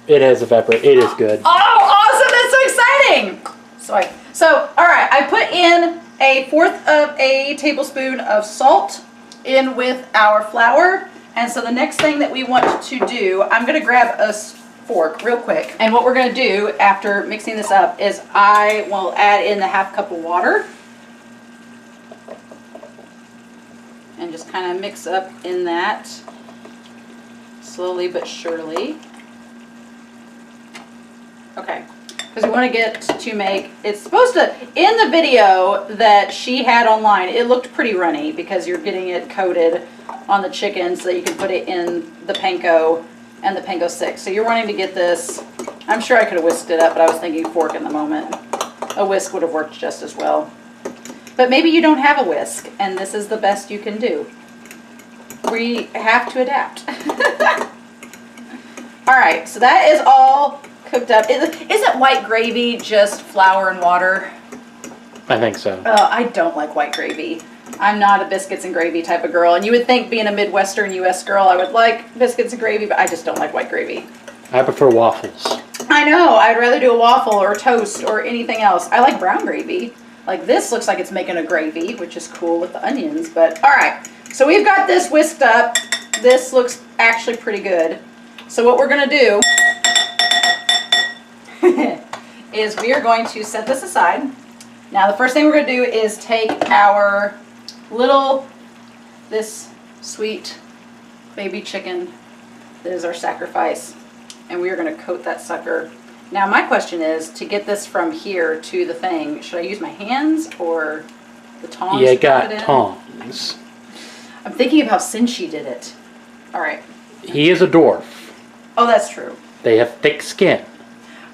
It has evaporated. It is good. Oh, awesome. That's so exciting. So, all right. I put in 1/4 of a tablespoon of salt in with our flour. And so the next thing that we want to do, I'm going to grab a fork real quick. And what we're going to do after mixing this up is I will add in the 1/2 cup of water. And just kind of mix up in that slowly but surely. Okay, because we want to get to make, it's supposed to, in the video that she had online, it looked pretty runny because you're getting it coated on the chicken so that you can put it in the panko and the panko 6. So you're wanting to get this, I'm sure I could have whisked it up, but I was thinking fork in the moment. A whisk would have worked just as well. But maybe you don't have a whisk and this is the best you can do. We have to adapt. All right, so that is all cooked up. Isn't white gravy just flour and water? I think so. I don't like white gravy. I'm not a biscuits and gravy type of girl. And you would think being a Midwestern U.S. girl, I would like biscuits and gravy, but I just don't like white gravy. I prefer waffles. I know. I'd rather do a waffle or toast or anything else. I like brown gravy. Like this looks like it's making a gravy, which is cool with the onions. But all right. So we've got this whisked up. This looks actually pretty good. So what we're going to do is we are going to set this aside. Now the first thing we're going to do is take our this sweet baby chicken that is our sacrifice, and we are going to coat that sucker. Now my question is, to get this from here to the thing, should I use my hands or the tongs? Yeah, got tongs. I'm thinking of how Cinchi did it. All right. He is a dwarf. Oh, that's true. They have thick skin.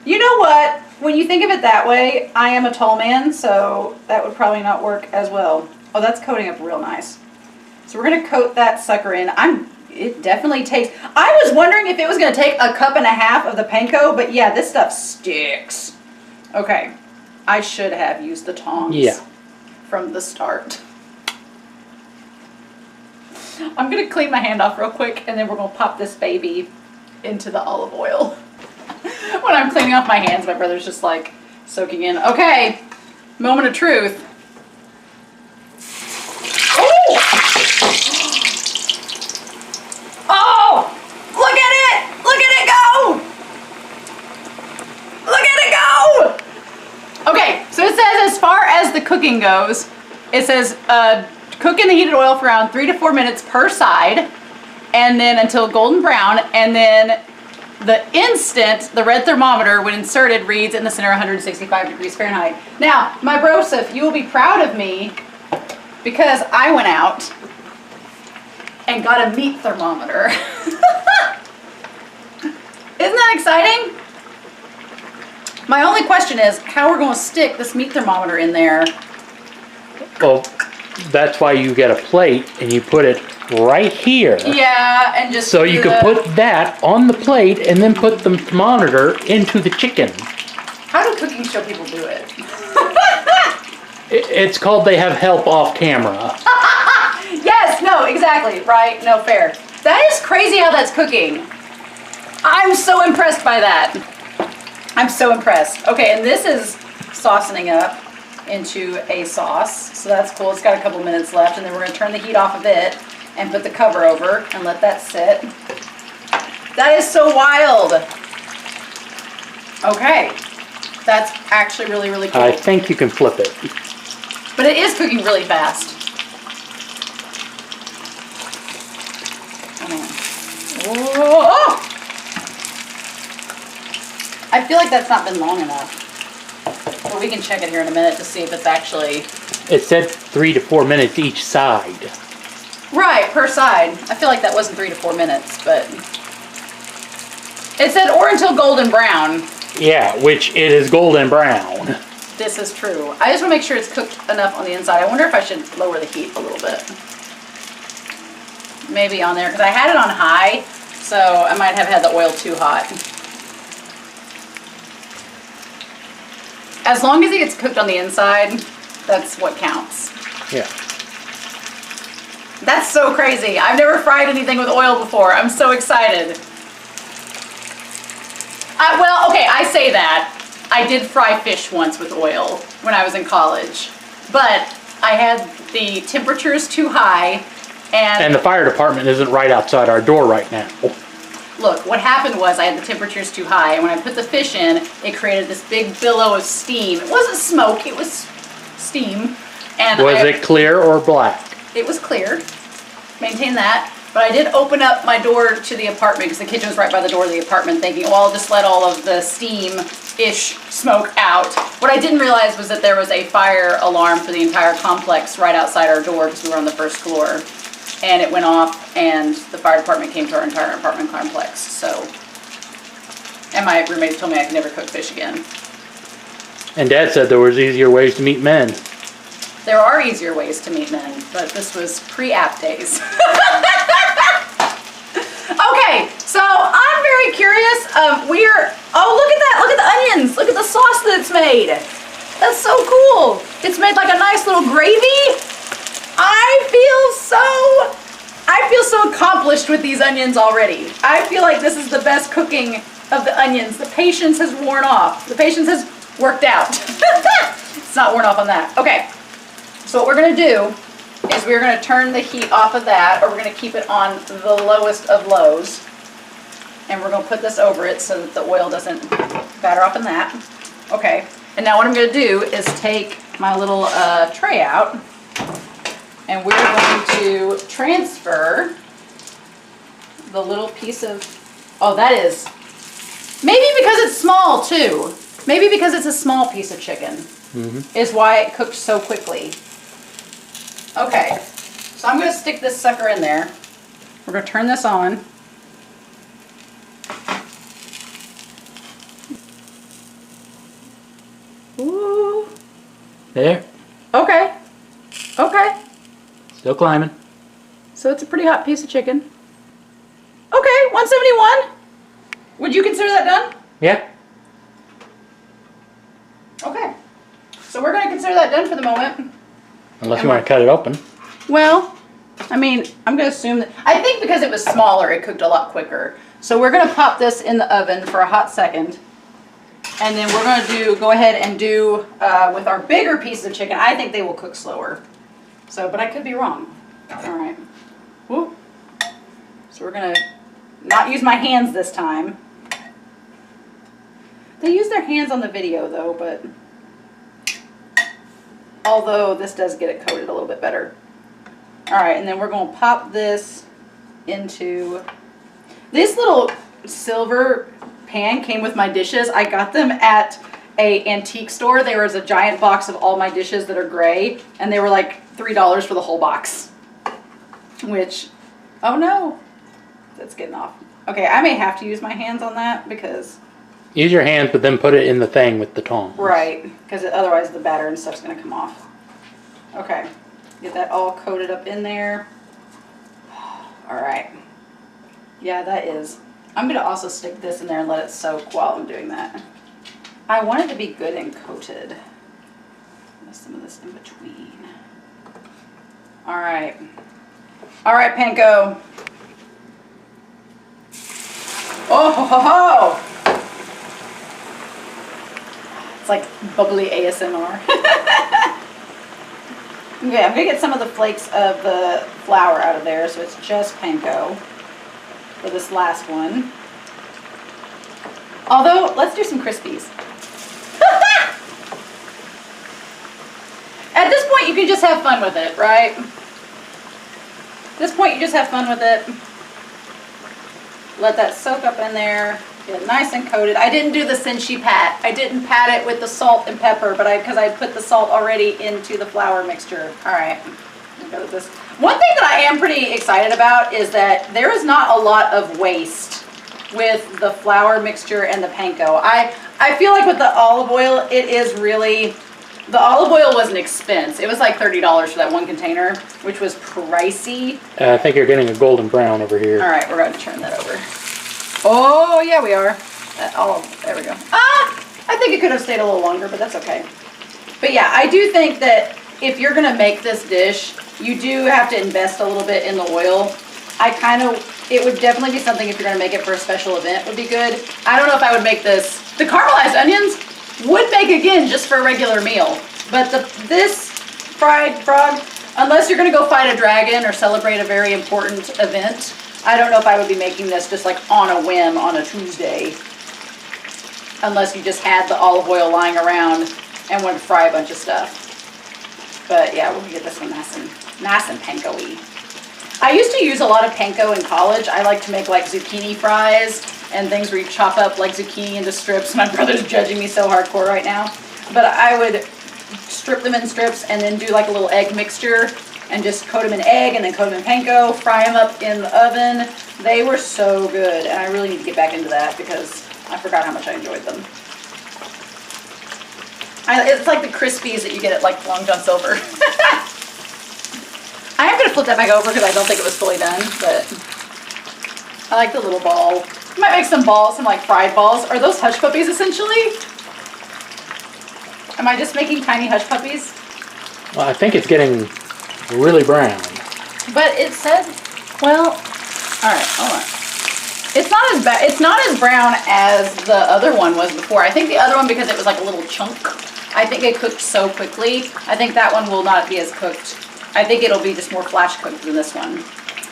You know what? When you think of it that way, I am a tall man, so that would probably not work as well. Oh, that's coating up real nice. So we're going to coat that sucker in. It definitely takes... I was wondering if it was going to take 1.5 cups of the panko, but yeah, this stuff sticks. Okay. I should have used the tongs from the start. I'm gonna clean my hand off real quick and then we're gonna pop this baby into the olive oil. When I'm cleaning off my hands, my brother's just like soaking in. Okay, moment of truth. Oh! Oh! Look at it! Look at it go! Look at it go! Okay, so it says as far as the cooking goes, it says cook in the heated oil for around 3 to 4 minutes per side, and then until golden brown, and then the instant the red thermometer when inserted reads in the center 165 degrees Fahrenheit. Now, my brosif, you will be proud of me because I went out and got a meat thermometer. Isn't that exciting? My only question is how we're going to stick this meat thermometer in there. Well, that's why you get a plate and you put it right here. Yeah, and just so you could put that on the plate and then put the thermometer into the chicken. How do cooking show people do it? It's called they have help off camera. Yes, no, exactly, right, no, fair. That is crazy how that's cooking. I'm so impressed by that. I'm so impressed. Okay, and this is saucening up into a sauce, so that's cool. It's got a couple minutes left, and then we're going to turn the heat off of it and put the cover over and let that sit. That is so wild. Okay, that's actually really, really cool. I think you can flip it. But it is cooking really fast. Oh! I feel like that's not been long enough. But we can check it here in a minute to see if it's actually... It said 3 to 4 minutes each side. Right, per side. I feel like that wasn't 3 to 4 minutes, but... It said or until golden brown. Yeah, which it is golden brown. This is true. I just want to make sure it's cooked enough on the inside. I wonder if I should lower the heat a little bit. Maybe on there, because I had it on high, so I might have had the oil too hot. As long as it gets cooked on the inside, that's what counts. Yeah. That's so crazy. I've never fried anything with oil before. I'm so excited. Well, okay, I say that. I did fry fish once with oil when I was in college, but I had the temperatures too high, and the fire department isn't right outside our door right now. Look, what happened was I had the temperatures too high, and when I put the fish in, it created this big billow of steam. It wasn't smoke, it was steam. And was it clear or black? It was clear. Maintain that. But I did open up my door to the apartment because the kitchen was right by the door of the apartment, thinking, well, I'll just let all of the steam-ish smoke out. What I didn't realize was that there was a fire alarm for the entire complex right outside our door because we were on the first floor. And it went off, and the fire department came to our entire apartment complex. So, and my roommate told me I could never cook fish again. And Dad said there was easier ways to meet men. There are easier ways to meet men, but this was pre-app days. Okay, so I'm very curious. Oh, look at that! Look at the onions! Look at the sauce that it's made. That's so cool. It's made like a nice little gravy. I feel so accomplished with these onions already. I feel like this is the best cooking of the onions. The patience has worn off. The patience has worked out. It's not worn off on that. Okay, so what we're gonna do is we're gonna turn the heat off of that, or we're gonna keep it on the lowest of lows. And we're gonna put this over it so that the oil doesn't batter off in that. Okay, and now what I'm gonna do is take my little tray out, and we're going to transfer the little piece of, oh, that is, maybe because it's small too. Maybe because it's a small piece of chicken is why it cooked so quickly. Okay, so I'm going to stick this sucker in there. We're going to turn this on. Ooh. There. Okay. Okay. Still climbing. So it's a pretty hot piece of chicken. Okay, 171. Would you consider that done? Yeah. Okay. So we're going to consider that done for the moment. Unless you want to cut it open. Well, I mean, I'm going to assume that, I think because it was smaller, it cooked a lot quicker. So we're going to pop this in the oven for a hot second. And then we're going to go ahead and do, with our bigger pieces of chicken, I think they will cook slower. So, but I could be wrong. All right. Whoop. So we're going to not use my hands this time. They use their hands on the video though, but although this does get it coated a little bit better. All right, and then we're going to pop this into, this little silver pan came with my dishes. I got them at a antique store. There was a giant box of all my dishes that are gray, and they were like $3 for the whole box. Which, oh no, that's getting off. Okay, I may have to use my hands on that because... Use your hands, but then put it in the thing with the tongs. Right, because otherwise the batter and stuff's going to come off. Okay, get that all coated up in there. All right. Yeah, that is. I'm going to also stick this in there and let it soak while I'm doing that. I want it to be good and coated. There's some of this in between. All right. All right, Panko. Oh, ho, ho, ho. It's like bubbly ASMR. Okay, I'm going to get some of the flakes of the flour out of there, so it's just panko for this last one. Although, let's do some Crispies. At this point, you can just have fun with it, right? At this point, you just have fun with it. Let that soak up in there. Get it nice and coated. I didn't do the cinchy pat. I didn't pat it with the salt and pepper, but because I put the salt already into the flour mixture. All right, I'll go with this. One thing that I am pretty excited about is that there is not a lot of waste with the flour mixture and the panko. I feel like with the olive oil, it is really, the olive oil was an expense. It was like $30 for that one container, which was pricey. I think you're getting a golden brown over here. All right, we're going to turn that over. Oh, yeah, we are. There we go. I think it could have stayed a little longer, but that's okay. But yeah, I do think that if you're going to make this dish, you do have to invest a little bit in the oil. It would definitely be something if you're going to make it for a special event would be good. I don't know if I would make this. The caramelized onions would make again just for a regular meal. But this fried frog, unless you're going to go fight a dragon or celebrate a very important event, I don't know if I would be making this just like on a whim on a Tuesday. Unless you just had the olive oil lying around and wanted to fry a bunch of stuff. But yeah, we'll get this one nice and panko-y. I used to use a lot of panko in college. I like to make like zucchini fries and things where you chop up like zucchini into strips. My brother's judging me so hardcore right now. But I would strip them in strips and then do like a little egg mixture and just coat them in egg and then coat them in panko, fry them up in the oven. They were so good, and I really need to get back into that because I forgot how much I enjoyed them. It's like the Crispies that you get at like Long John Silver. I am going to flip that back over because I don't think it was fully done, but I like the little ball. I might make some balls, some like fried balls. Are those hush puppies essentially? Am I just making tiny hush puppies? Well, I think it's getting really brown. But it said, well, all right, hold on. It's not as bad. It's not as brown as the other one was before. I think the other one, because it was like a little chunk, I think it cooked so quickly. I think that one will not be as cooked. I think it'll be just more flash cooked than this one.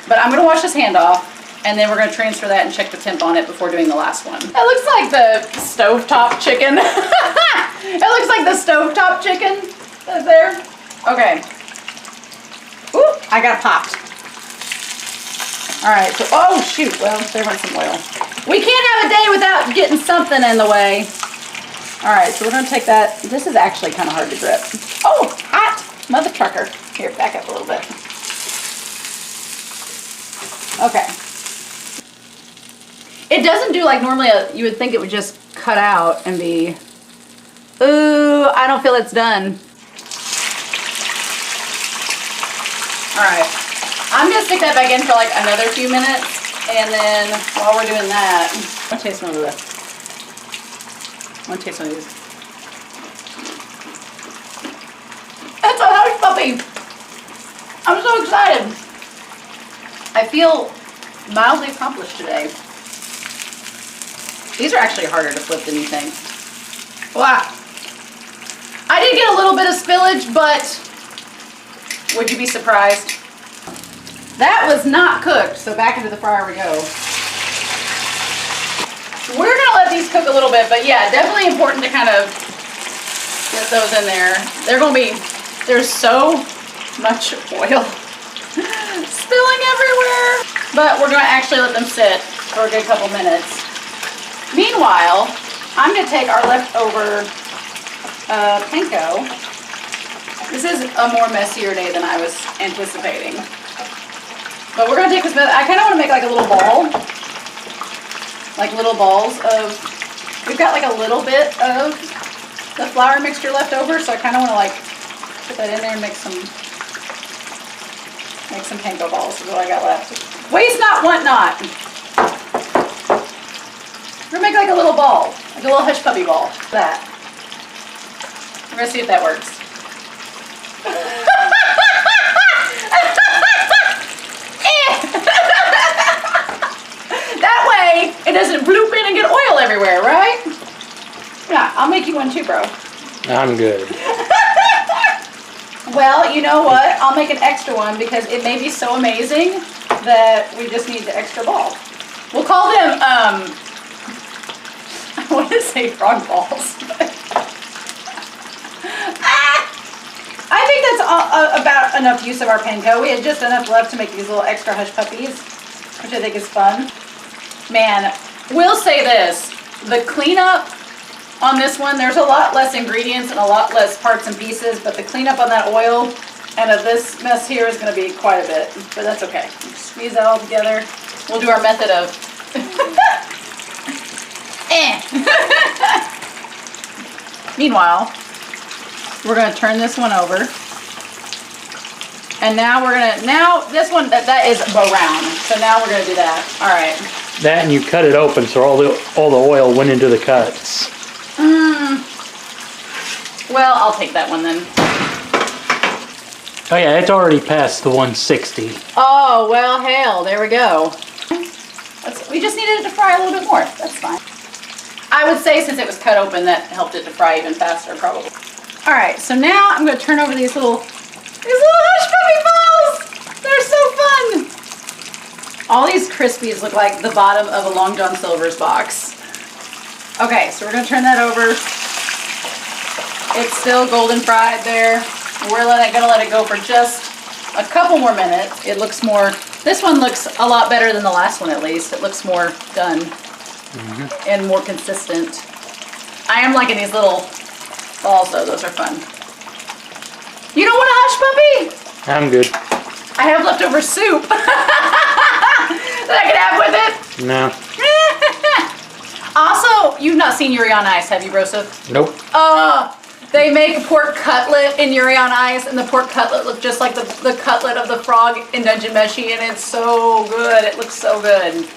But I'm gonna wash this hand off, and then we're gonna transfer that and check the temp on it before doing the last one. It looks like the stovetop chicken. It looks like the stovetop chicken that's there. Okay. Ooh, I got popped. All right, so, oh shoot, well, there went some oil. We can't have a day without getting something in the way. All right, so we're gonna take that. This is actually kind of hard to grip. Oh, hot, mother trucker. Here, back up a little bit. Okay. It doesn't do like normally, you would think it would just cut out and be, ooh, I don't feel it's done. All right, I'm gonna stick that back in for like another few minutes, and then while we're doing that, I'll taste one of this. I want to taste one of these. It's a hush puppy. I'm so excited. I feel mildly accomplished today. These are actually harder to flip than you think. Wow. I did get a little bit of spillage, but would you be surprised? That was not cooked, so back into the fryer we go. We're gonna let these cook a little bit, but yeah, definitely important to kind of get those in there. There's so much oil spilling everywhere. But we're gonna actually let them sit for a good couple minutes. Meanwhile, I'm gonna take our leftover panko. This is a more messier day than I was anticipating. But we're gonna take this, I kinda wanna make like a little ball. Like little balls of, we've got like a little bit of the flour mixture left over, so I kinda wanna like put that in there and make some panko balls is what I got left. Waste not, want not. We're gonna make like a little ball, like a little hush puppy ball. That. We're gonna see if that works. That way, it doesn't bloop in and get oil everywhere, right? Yeah, I'll make you one too, bro. I'm good. Well, you know what? I'll make an extra one because it may be so amazing that we just need the extra ball. We'll call them, I want to say frog balls. I think that's about enough use of our panko. We had just enough left to make these little extra hush puppies, which I think is fun. Man, we'll say this, the cleanup on this one, there's a lot less ingredients and a lot less parts and pieces, but the cleanup on that oil and of this mess here is going to be quite a bit, but that's okay. Squeeze that all together. We'll do our method of Meanwhile, we're going to turn this one over. And now this one, that is brown. So now we're going to do that. All right. That and you cut it open so all the oil went into the cuts. Well, I'll take that one then. Oh yeah, it's already past the 160. Oh, well, hell, there we go. We just needed it to fry a little bit more. That's fine. I would say since it was cut open, that helped it to fry even faster, probably. All right, so now I'm going to turn over these little hush puppy balls. They're so fun. All these Crispies look like the bottom of a Long John Silver's box. Okay, so we're going to turn that over. It's still golden fried there. We're going to let it go for just a couple more minutes. It looks more, this one looks a lot better than the last one at least. It looks more done and more consistent. I am liking these little balls though, those are fun. You don't want a hush puppy? I'm good. I have leftover soup that I can have with it. No. Also, you've not seen Yuri on Ice, have you, Broseph? Nope. They make a pork cutlet in Yuri on Ice, and the pork cutlet looks just like the cutlet of the frog in Dungeon Meshi, and it's so good. It looks so good.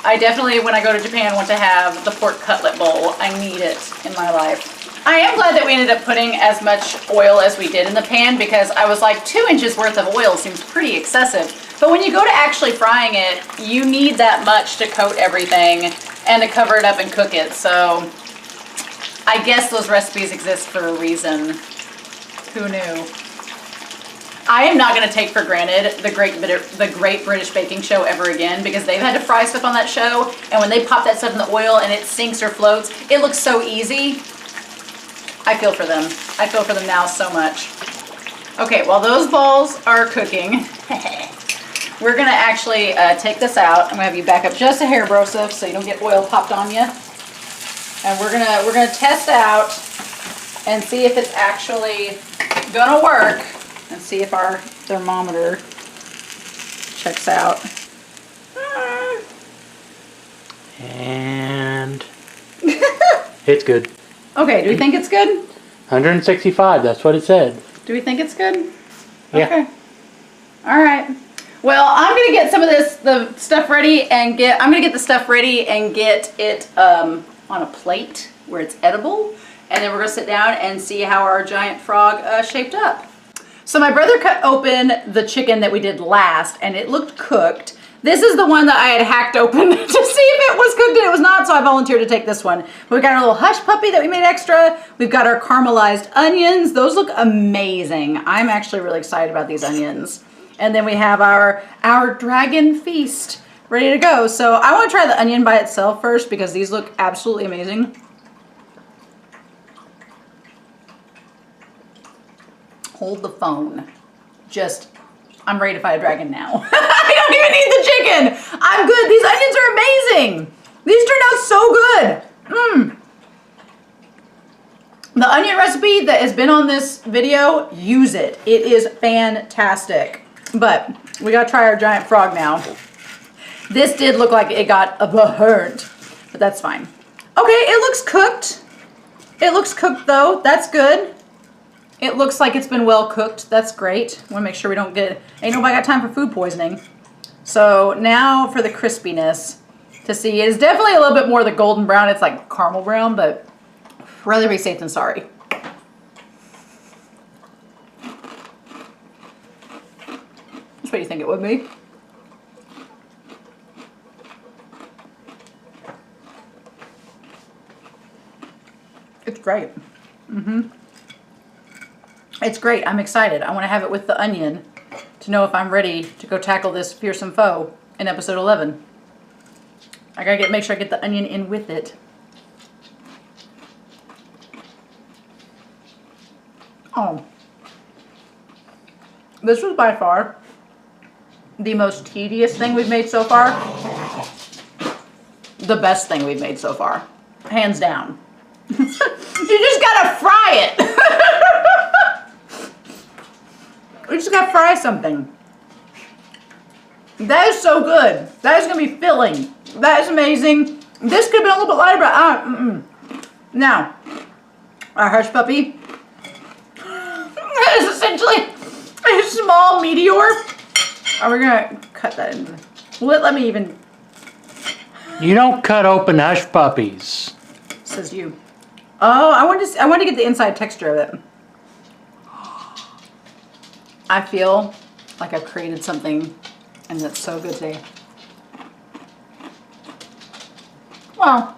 I definitely, when I go to Japan, want to have the pork cutlet bowl. I need it in my life. I am glad that we ended up putting as much oil as we did in the pan because I was like, 2 inches worth of oil seems pretty excessive. But when you go to actually frying it, you need that much to coat everything and to cover it up and cook it. So I guess those recipes exist for a reason. Who knew? I am not going to take for granted the Great British Baking Show ever again because they've had to fry stuff on that show, and when they pop that stuff in the oil and it sinks or floats, it looks so easy. I feel for them. I feel for them now so much. Okay, while those balls are cooking, we're going to actually take this out. I'm going to have you back up just a hair, Broseph, so you don't get oil popped on you. And we're gonna test out and see if it's actually gonna work and see if our thermometer checks out. And it's good. Okay, do we think it's good? 165, that's what it said. Do we think it's good? Yeah. Okay. All right. Well, I'm gonna get some of the stuff ready and get it on a plate where it's edible, and then we're gonna sit down and see how our giant frog shaped up. So my brother cut open the chicken that we did last and it looked cooked. This is the one that I had hacked open to see if it was cooked and it was not, so I volunteered to take this one. We've got our little hush puppy that we made extra. We've got our caramelized onions. Those look amazing. I'm actually really excited about these onions. And then we have our dragon feast ready to go. So I want to try the onion by itself first because these look absolutely amazing. Hold the phone. I'm ready to fight a dragon now. I don't even need the chicken. I'm good. These onions are amazing. These turned out so good. The onion recipe that has been on this video, use it. It is fantastic. But we gotta try our giant frog now. This did look like it got burnt, but that's fine. Okay, it looks cooked. It looks cooked though. That's good. It looks like it's been well cooked. That's great. Want to make sure we don't get, ain't nobody got time for food poisoning. So now for the crispiness to see. It is definitely a little bit more the golden brown. It's like caramel brown, but rather be safe than sorry. That's what you think it would be. It's great. It's great. I'm excited. I want to have it with the onion to know if I'm ready to go tackle this fearsome foe in episode 11. I gotta make sure I get the onion in with it. Oh. This was by far the most tedious thing we've made so far. The best thing we've made so far. Hands down. You just gotta fry it. We just gotta fry something. That is so good. That is gonna be filling. That is amazing. This could have been a little bit lighter, but Now, our hush puppy is essentially a small meteor. We're gonna cut that in. Let me even. You don't cut open hush puppies. Says you. Oh, I want to get the inside texture of it. I feel like I've created something, and that's so good today. Well,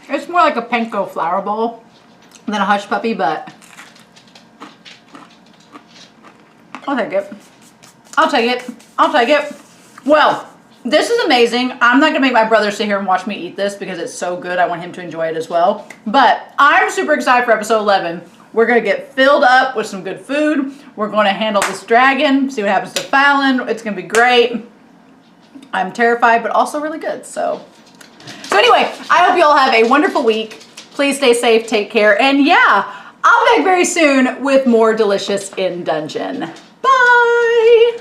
it's more like a panko flour bowl than a hush puppy, but I'll take it. I'll take it. I'll take it. Well, this is amazing. I'm not going to make my brother sit here and watch me eat this because it's so good. I want him to enjoy it as well. But I'm super excited for episode 11. We're going to get filled up with some good food. We're going to handle this dragon, see what happens to Falin. It's going to be great. I'm terrified, but also really good. So anyway, I hope you all have a wonderful week. Please stay safe, take care, and yeah, I'll be back very soon with more delicious in dungeon. Bye!